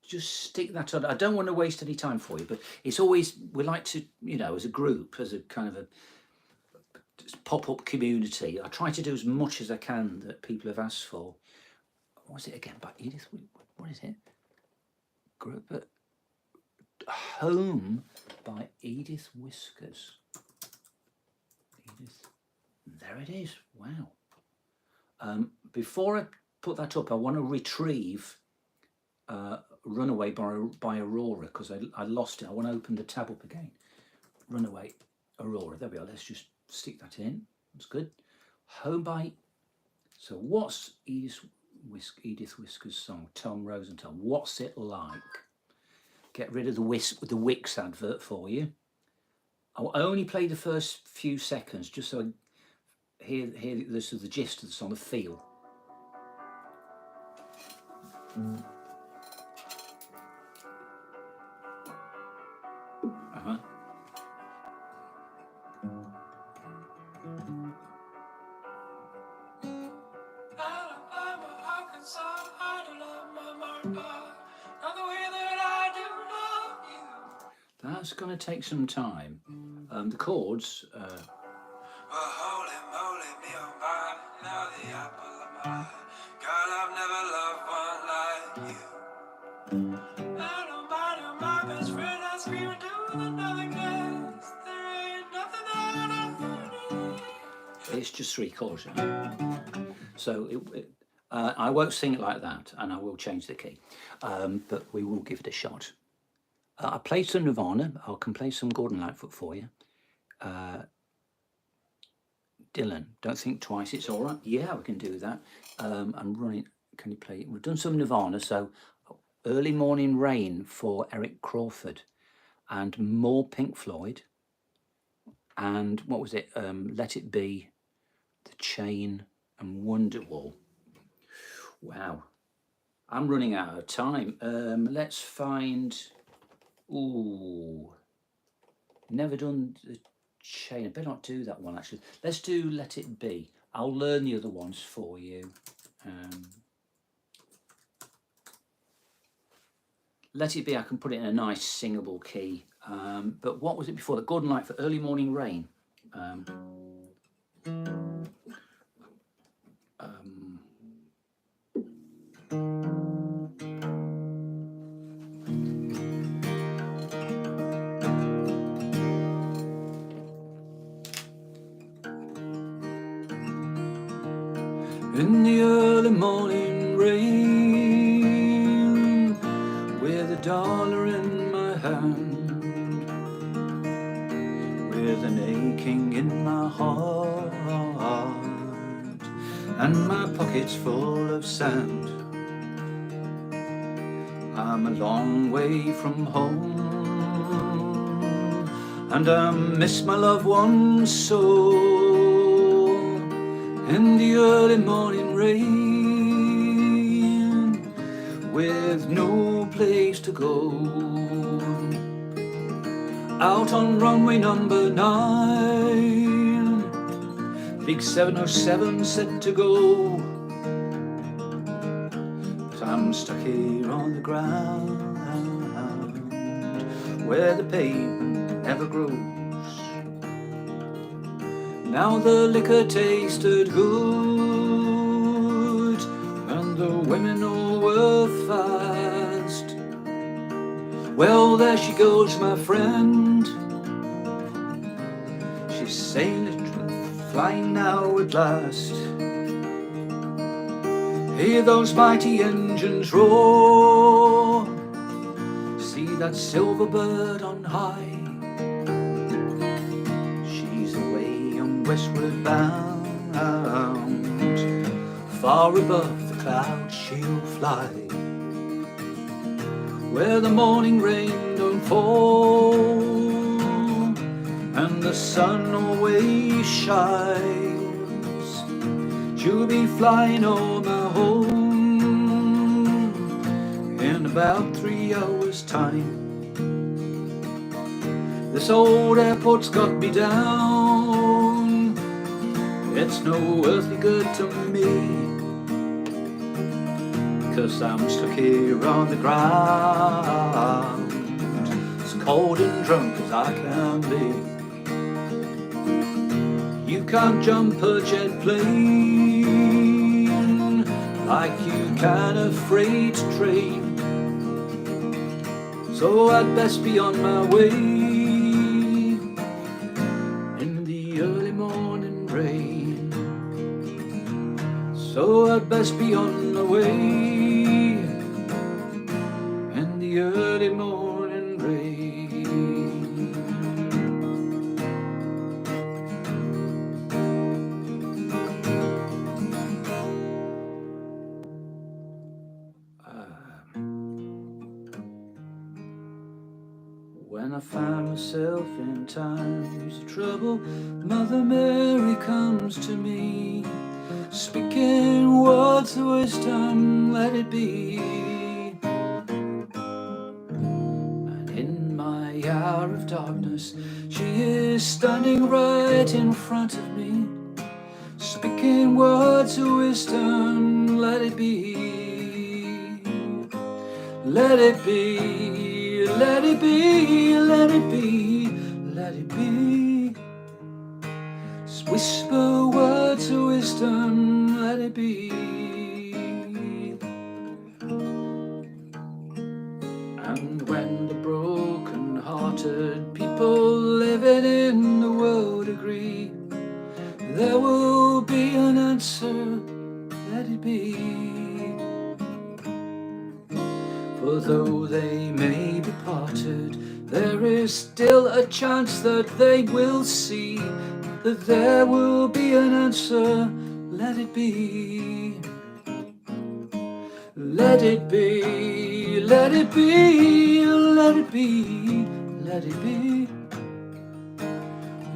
just stick that on. I don't want to waste any time for you, but it's always, we like to, you know, as a group, as a kind of a pop-up community, I try to do as much as I can that people have asked for. What was it again? By Edith, what is it? Group at Home by Edith Whiskers. Edith, there it is. Wow. Before I put that up, I want to retrieve Runaway by Aurora, because I lost it. I want to open the tab up again. Runaway, Aurora. There we are. Let's just stick that in. That's good. Home by. So what's Edith Whiskers' song? Tom Rosenthal. What's it like? Get rid of the Wix advert for you. I'll only play the first few seconds just so I hear the gist of the song, the feel. That's going to take some time. The chords. Holy moly, me oh my, now the apple of my eye. Girl, I've never loved one like you. I don't mind my best friend, I scream and do another guess. There ain't nothing that I need. It's just 3 chords. So I won't sing it like that, and I will change the key. But we will give it a shot. I played some Nirvana. I can play some Gordon Lightfoot for you. Dylan, Don't Think Twice, It's All Right. Yeah, we can do that. I'm running. Can you play? We've done some Nirvana. So Early Morning Rain for Eric Crawford, and more Pink Floyd. And what was it? Let It Be, The Chain, and Wonderwall. Wow, I'm running out of time. Let's find. Ooh, never done The Chain. I better not do that one actually. Let's do Let It Be. I'll learn the other ones for you. Let It Be, I can put it in a nice singable key. But what was it before? The Gordon Lightfoot, Early Morning Rain. In the early morning rain, with $1 in my hand, with an aching in my heart and my pockets full of sand. I'm a long way from home and I miss my loved ones so. In the early morning rain, with no place to go, out on runway number 9, big 707 set to go. But I'm stuck here on the ground where the pavement never grows. Now the liquor tasted good and the women all were fast. Well, there she goes, my friend. She's sailing, flying now at last. Hear those mighty engines roar. See that silver bird on high. She's away and westward bound. Far above the clouds she'll fly, where the morning rain don't fall and the sun always shines. She'll be flying home in about 3 hours' time. This old airport's got me down. It's no earthly good to me, 'cause I'm stuck here on the ground, as cold and drunk as I can be. You can't jump a jet plane like you can a freight train, so I'd best be on my way in the early morning rain. So I'd best be on the way in the early morning rain. When I find myself in times of trouble, Mother Mary comes to me, speaking words of wisdom, let it be. And in my hour of darkness, she is standing right in front of me, speaking words of wisdom, let it be. Let it be, let it be, let it be, let it be. Whisper words of wisdom, let it be. And when the broken-hearted people living in the world agree, there will be an answer, let it be. For though they may be parted, there is still a chance that they will see, that there will be an answer, let it be. Let it be, let it be, let it be, let it be.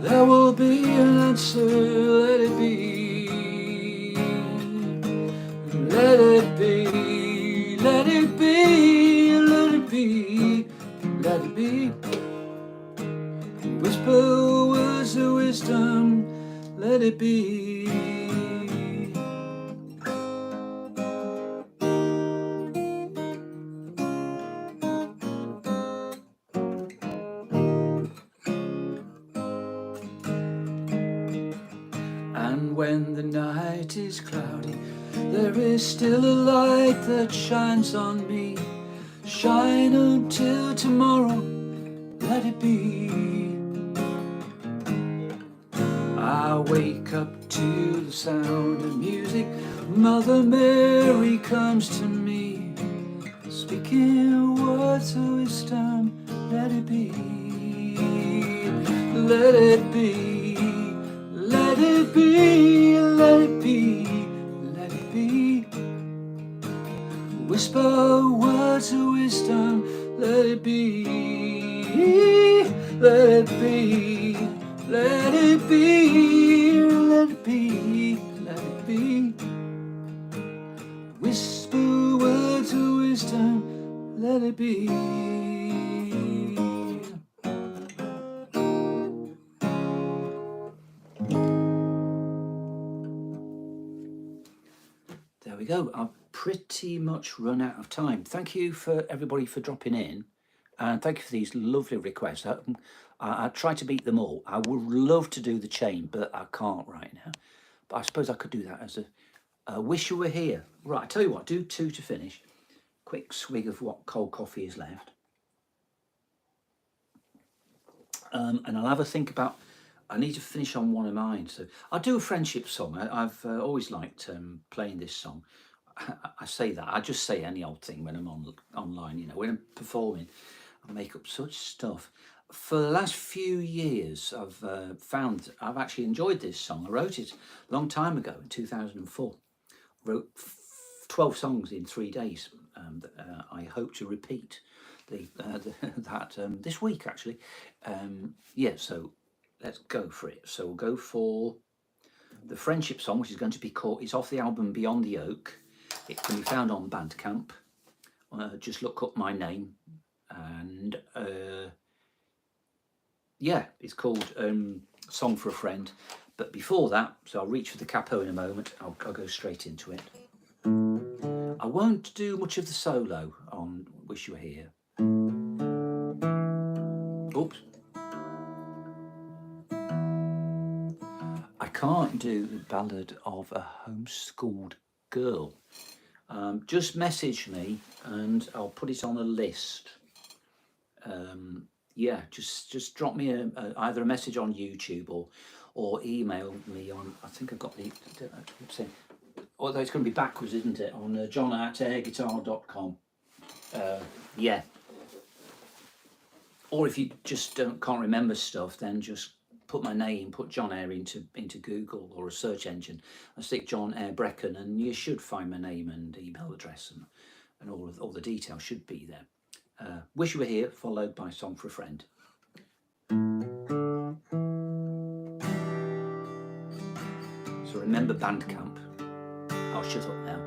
There will be an answer, let it be. Let it be, let it be, let it be, let it be. Whisper words of wisdom, let it be. And when the night is cloudy, there is still a light that shines on me. Shine until tomorrow, let it be. I wake up to the sound of music. Mother Mary comes to me, speaking words of wisdom, let it be. Let it it be, let it be, let it be, let it be, let it be. Whisper words of wisdom, let it be. There we go. I've pretty much run out of time. Thank you for everybody for dropping in, and thank you for these lovely requests. I try to beat them all. I would love to do the chain, but I can't right now. But I suppose I could do that as a wish you were here. Right, I tell you what, do two to finish. Quick swig of what cold coffee is left. And I'll have a think about, I need to finish on one of mine. So I'll do a friendship song. I've always liked playing this song. I say that, I just say any old thing when I'm online, you know, when I'm performing, I make up such stuff. For the last few years, I've found I've actually enjoyed this song. I wrote it a long time ago in 2004. Wrote 12 songs in 3 days. I hope to repeat that this week, actually. Yeah, so let's go for it. So we'll go for the friendship song, which is going to be called, it's off the album Beyond the Oak. It can be found on Bandcamp. Just look up my name, and yeah, it's called Song for a Friend. But before that, so I'll reach for the capo in a moment. I'll go straight into it. I won't do much of the solo on Wish You Were Here. Oops. I can't do the ballad of a homeschooled girl. Just message me and I'll put it on a list. Yeah, just drop me either a message on YouTube or email me on, I think I've got the, although it's going to be backwards, isn't it, on john@eyreguitar.com. Yeah. Or if you just can't remember stuff, then just put my name, put John Eyre into Google or a search engine, and stick John Eyre Brecon, and you should find my name and email address, and all the details should be there. Wish You Were Here, followed by Song for a Friend. So remember Bandcamp. I'll shut up now.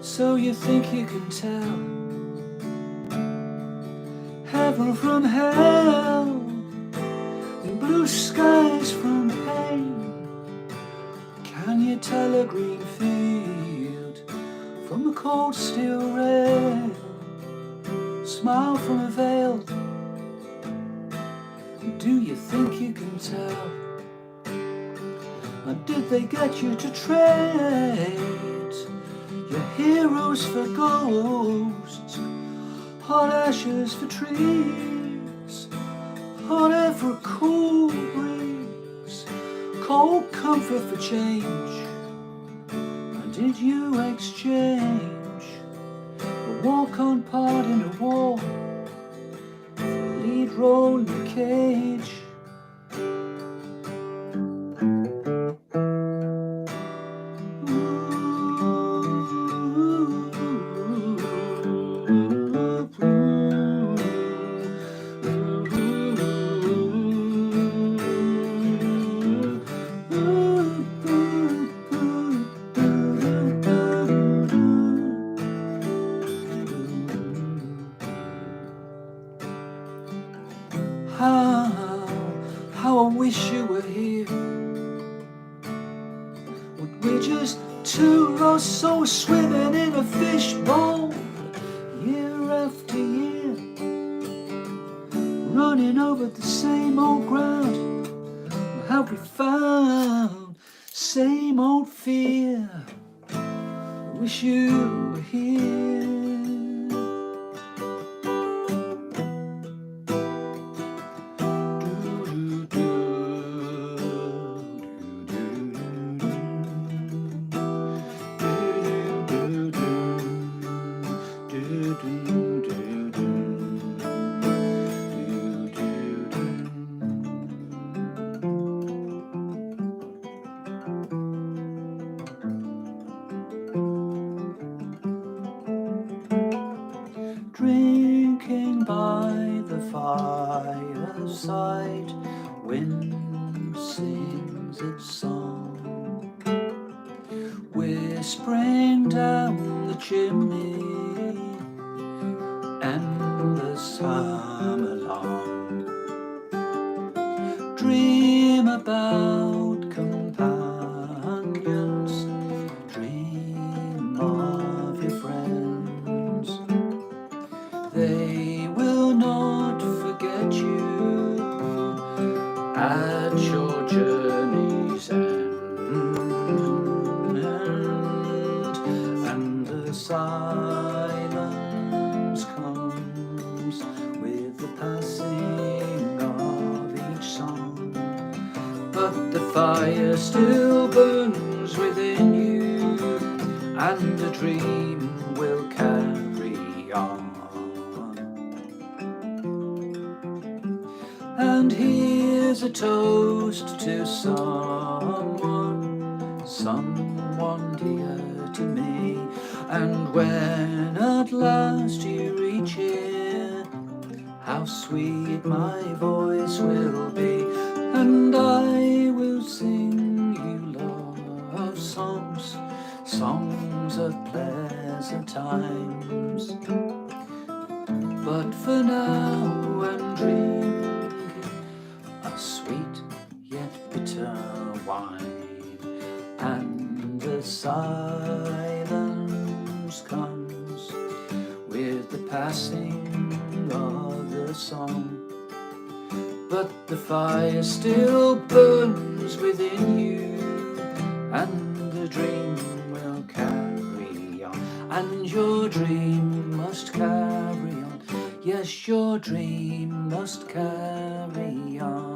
So you think you can tell heaven from hell, and blue skies from pain? Can you tell a green field from a cold steel rail? Smile from a veil. Do you think you can tell? Or did they get you to trade your heroes for ghosts, hot ashes for trees, hot air for a cool breeze, cold comfort for change? And did you exchange a walk-on part in a war, a lead role in the cage? How I wish you were here. Would we just two lost souls swimming in a fishbowl, year after year, running over the same old ground? Or have we found same old fear? I wish you were here. summer long. Dream about companions, dream of your friends. They will not forget you at your journey's end, and the silence comes with the passing of each song, but the fire still burns within you, and the dream will carry on. And here's a toast to someone dear to me. And when at last you reach here, how sweet my voice will be, and I will sing you love songs, songs of pleasant times. But for now I'm drinking a sweet yet bitter wine, and the silence comes with the passing of the song, but the fire still burns within you, and the dream will carry on, and your dream must carry on. Yes, your dream must carry on.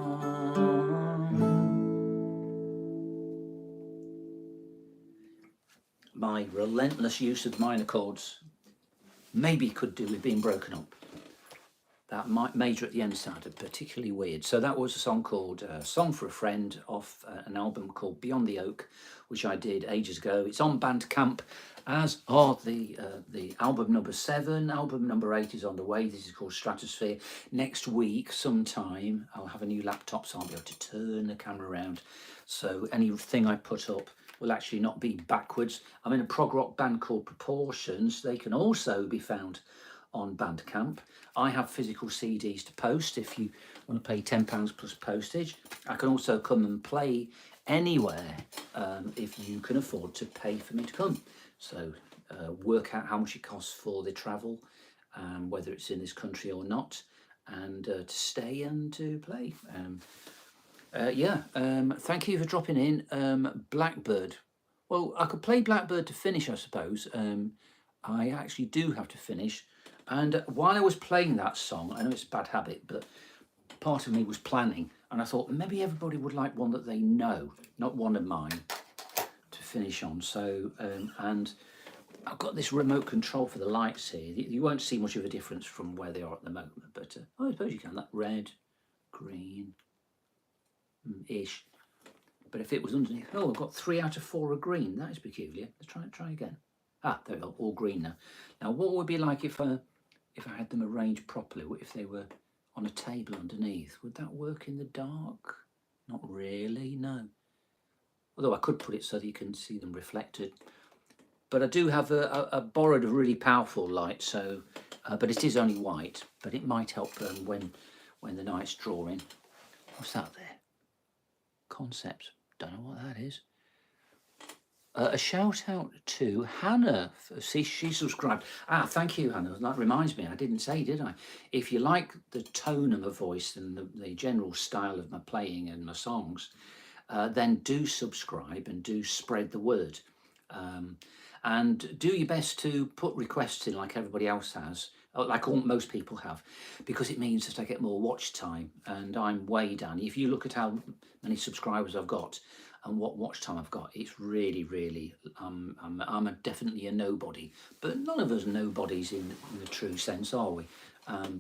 My relentless use of minor chords maybe could do with being broken up. That major at the end sounded particularly weird. So that was a song called Song for a Friend off an album called Beyond the Oak, which I did ages ago. It's on Bandcamp, as are the album number 7. Album number 8 is on the way. This is called Stratosphere. Next week sometime I'll have a new laptop, so I'll be able to turn the camera around, so anything I put up will actually not be backwards. I'm in a prog rock band called Proportions. They can also be found on Bandcamp. I have physical CDs to post if you want to pay £10 plus postage. I can also come and play anywhere if you can afford to pay for me to come. So work out how much it costs for the travel, whether it's in this country or not, and to stay and to play. Thank you for dropping in. Blackbird. Well, I could play Blackbird to finish, I suppose. I actually do have to finish. And while I was playing that song, I know it's a bad habit, but part of me was planning, and I thought maybe everybody would like one that they know, not one of mine, to finish on. So, and I've got this remote control for the lights here. You won't see much of a difference from where they are at the moment, but I suppose you can. That red, green, ish. But if it was underneath, oh, I've got 3 out of 4 are green. That is peculiar. Let's try again. Ah, there we go, all green now. Now, what would it be like if I had them arranged properly? If they were on a table underneath, would that work in the dark? Not really, no. Although I could put it so that you can see them reflected. But I do have a borrowed a really powerful light, so but it is only white. But it might help when the night's drawing. What's that there? Concepts. Don't know what that is. A shout out to Hannah. See, she subscribed. Ah, thank you, Hannah. That reminds me, I didn't say, did I? If you like the tone of my voice and the general style of my playing and my songs, then do subscribe and do spread the word. And do your best to put requests in like everybody else has, like most people have, because it means that I get more watch time, and I'm way down. If you look at how many subscribers I've got and what watch time I've got, it's really, really, I'm definitely a nobody. But none of us are nobodies in the true sense, are we?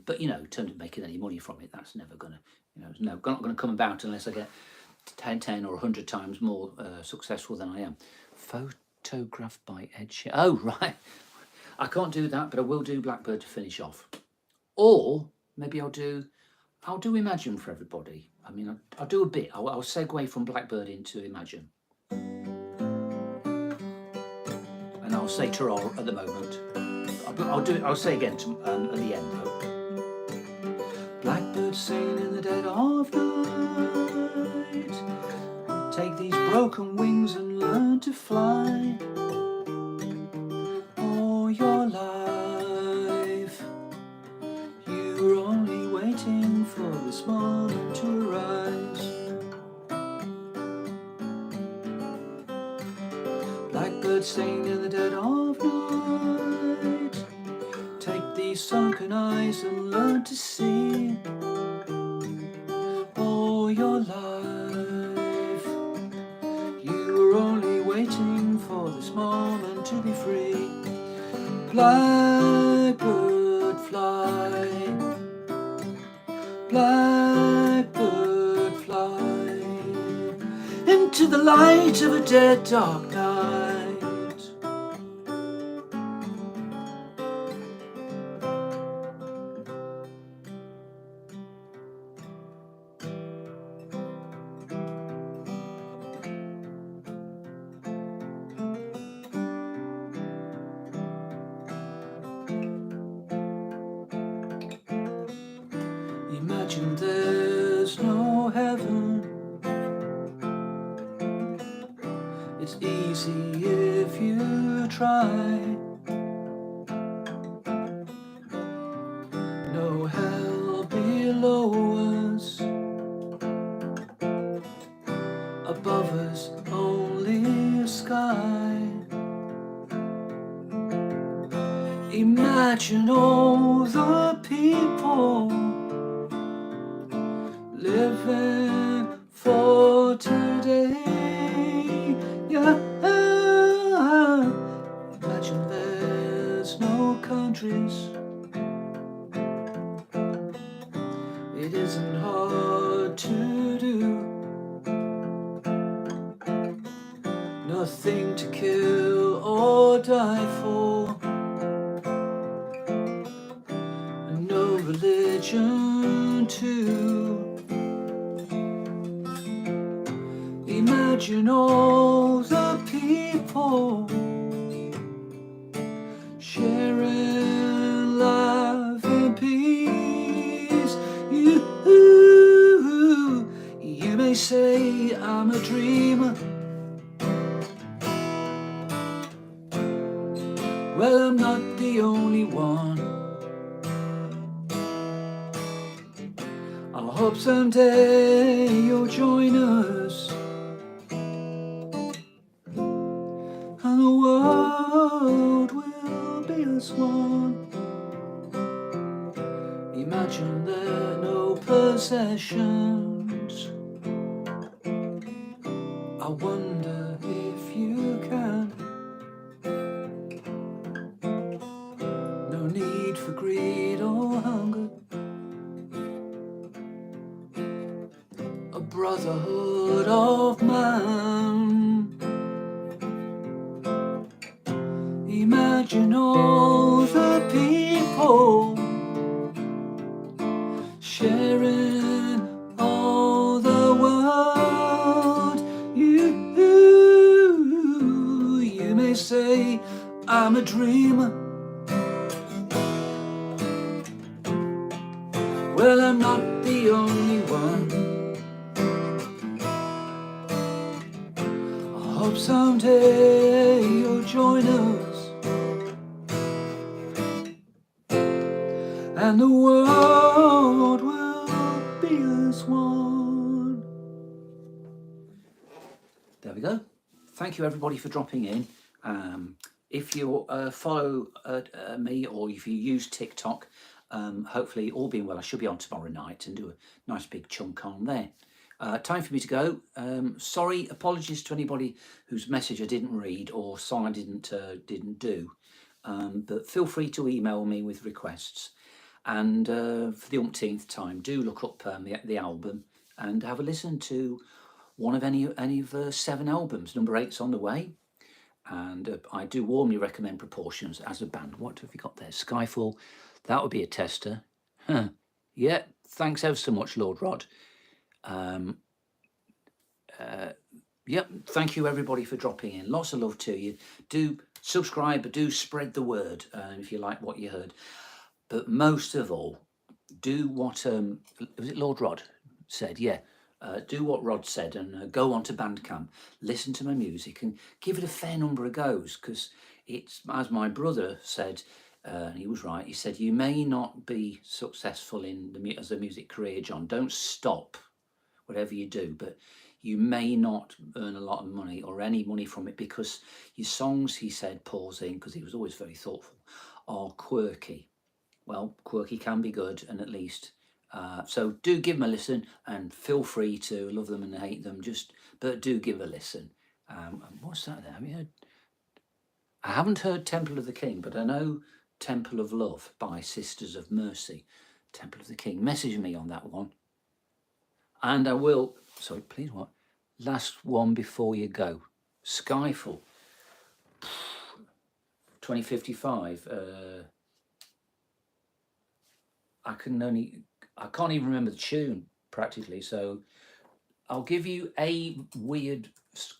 But, you know, in terms of making any money from it, that's never going to, you know, it's not going to come about unless I get 10 or 100 times more successful than I am. Photographed by Ed Sheeran. Oh, right. I can't do that, but I will do Blackbird to finish off. Or maybe I'll do Imagine for everybody. I mean, I'll do a bit. I'll segue from Blackbird into Imagine. And I'll say ta-ra at the moment. I'll say again at the end, though. broken wings and learn to fly. All your life you were only waiting for this moment to arise. Blackbird sing in the dead of night. Take these sunken eyes and learn to see. All your life you were only waiting for this moment to be free. Blackbird fly, blackbird fly, into the light of a dead dark night. Imagine there's no heaven. It's easy if you try. No hell below us, above us only a sky. Imagine all the people living for today. Yeah. Imagine there's no countries. It isn't hard to do. Nothing to kill or die for. And no religion too. Imagine all the people sharing life and peace. You may say I'm a dreamer. Well, I'm not the only one. I hope someday you'll join us, and the world will be as one. Imagine there are no possessions. I wonder if you can. No need for greed or hunger. A brotherhood of man. Imagine all the people sharing all the world. You may say I'm a dreamer. Well, I'm not the only one. I hope someday you'll join us, and the world will be as one. There we go. Thank you everybody for dropping in. If you follow me, or if you use TikTok, hopefully all being well, I should be on tomorrow night and do a nice big chunk on there. Time for me to go. Sorry, apologies to anybody whose message I didn't read or song I didn't do. But feel free to email me with requests. And for the umpteenth time, do look up the album and have a listen to one of any of 7 albums. Number 8's on the way. And I do warmly recommend Proportions as a band. What have you got there? Skyfall. That would be a tester. Huh. Yeah, thanks ever so much, Lord Rod. Yep, thank you everybody for dropping in. Lots of love to you. Do subscribe, do spread the word if you like what you heard. But most of all, do what was it Lord Rod said? Yeah, do what Rod said and go on to Bandcamp, listen to my music and give it a fair number of goes, because it's, as my brother said, and he was right, he said, you may not be successful in as a music career, John. Don't stop whatever you do, but you may not earn a lot of money or any money from it, because your songs, he said, pausing, because he was always very thoughtful, are quirky. Well, quirky can be good, and at least so do give them a listen, and feel free to love them and hate them, but do give a listen. What's that there? I haven't heard Temple of the King, but I know Temple of Love by Sisters of Mercy. Temple of the King. Message me on that one. And I will, sorry, please what? Last one before you go. Skyfall. 2055. I can't even remember the tune practically, so I'll give you a weird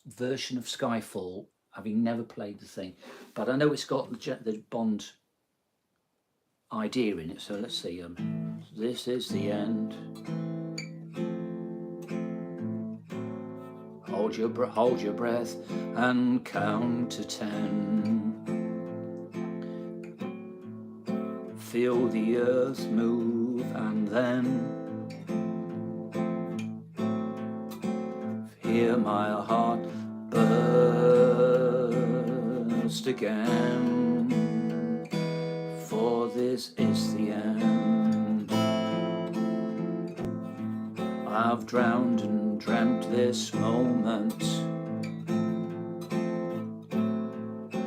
version of Skyfall, having never played the thing, but I know it's got the Bond idea in it, so let's see. This is the end. Hold your breath and count to 10. Feel the earth move, and then hear my heart burst again, for this is the end. I've drowned and dreamt this moment,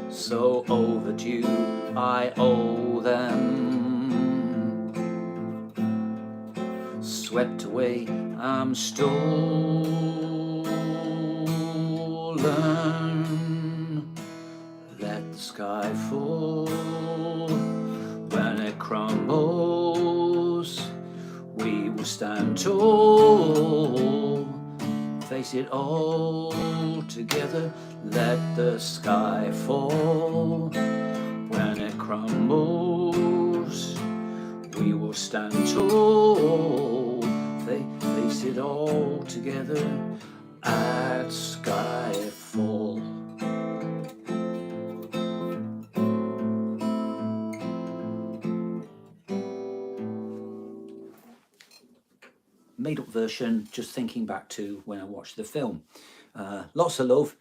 so overdue, I owe them. Swept away, I'm stolen. Let the sky fall. When it crumbles, we will stand tall. Face it all together. Let the sky fall. When it crumbles, we will stand tall. Face it all together at Skyfall. Made up version, just thinking back to when I watched the film. Lots of love.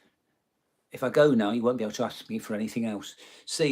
If I go now, you won't be able to ask me for anything else. See you.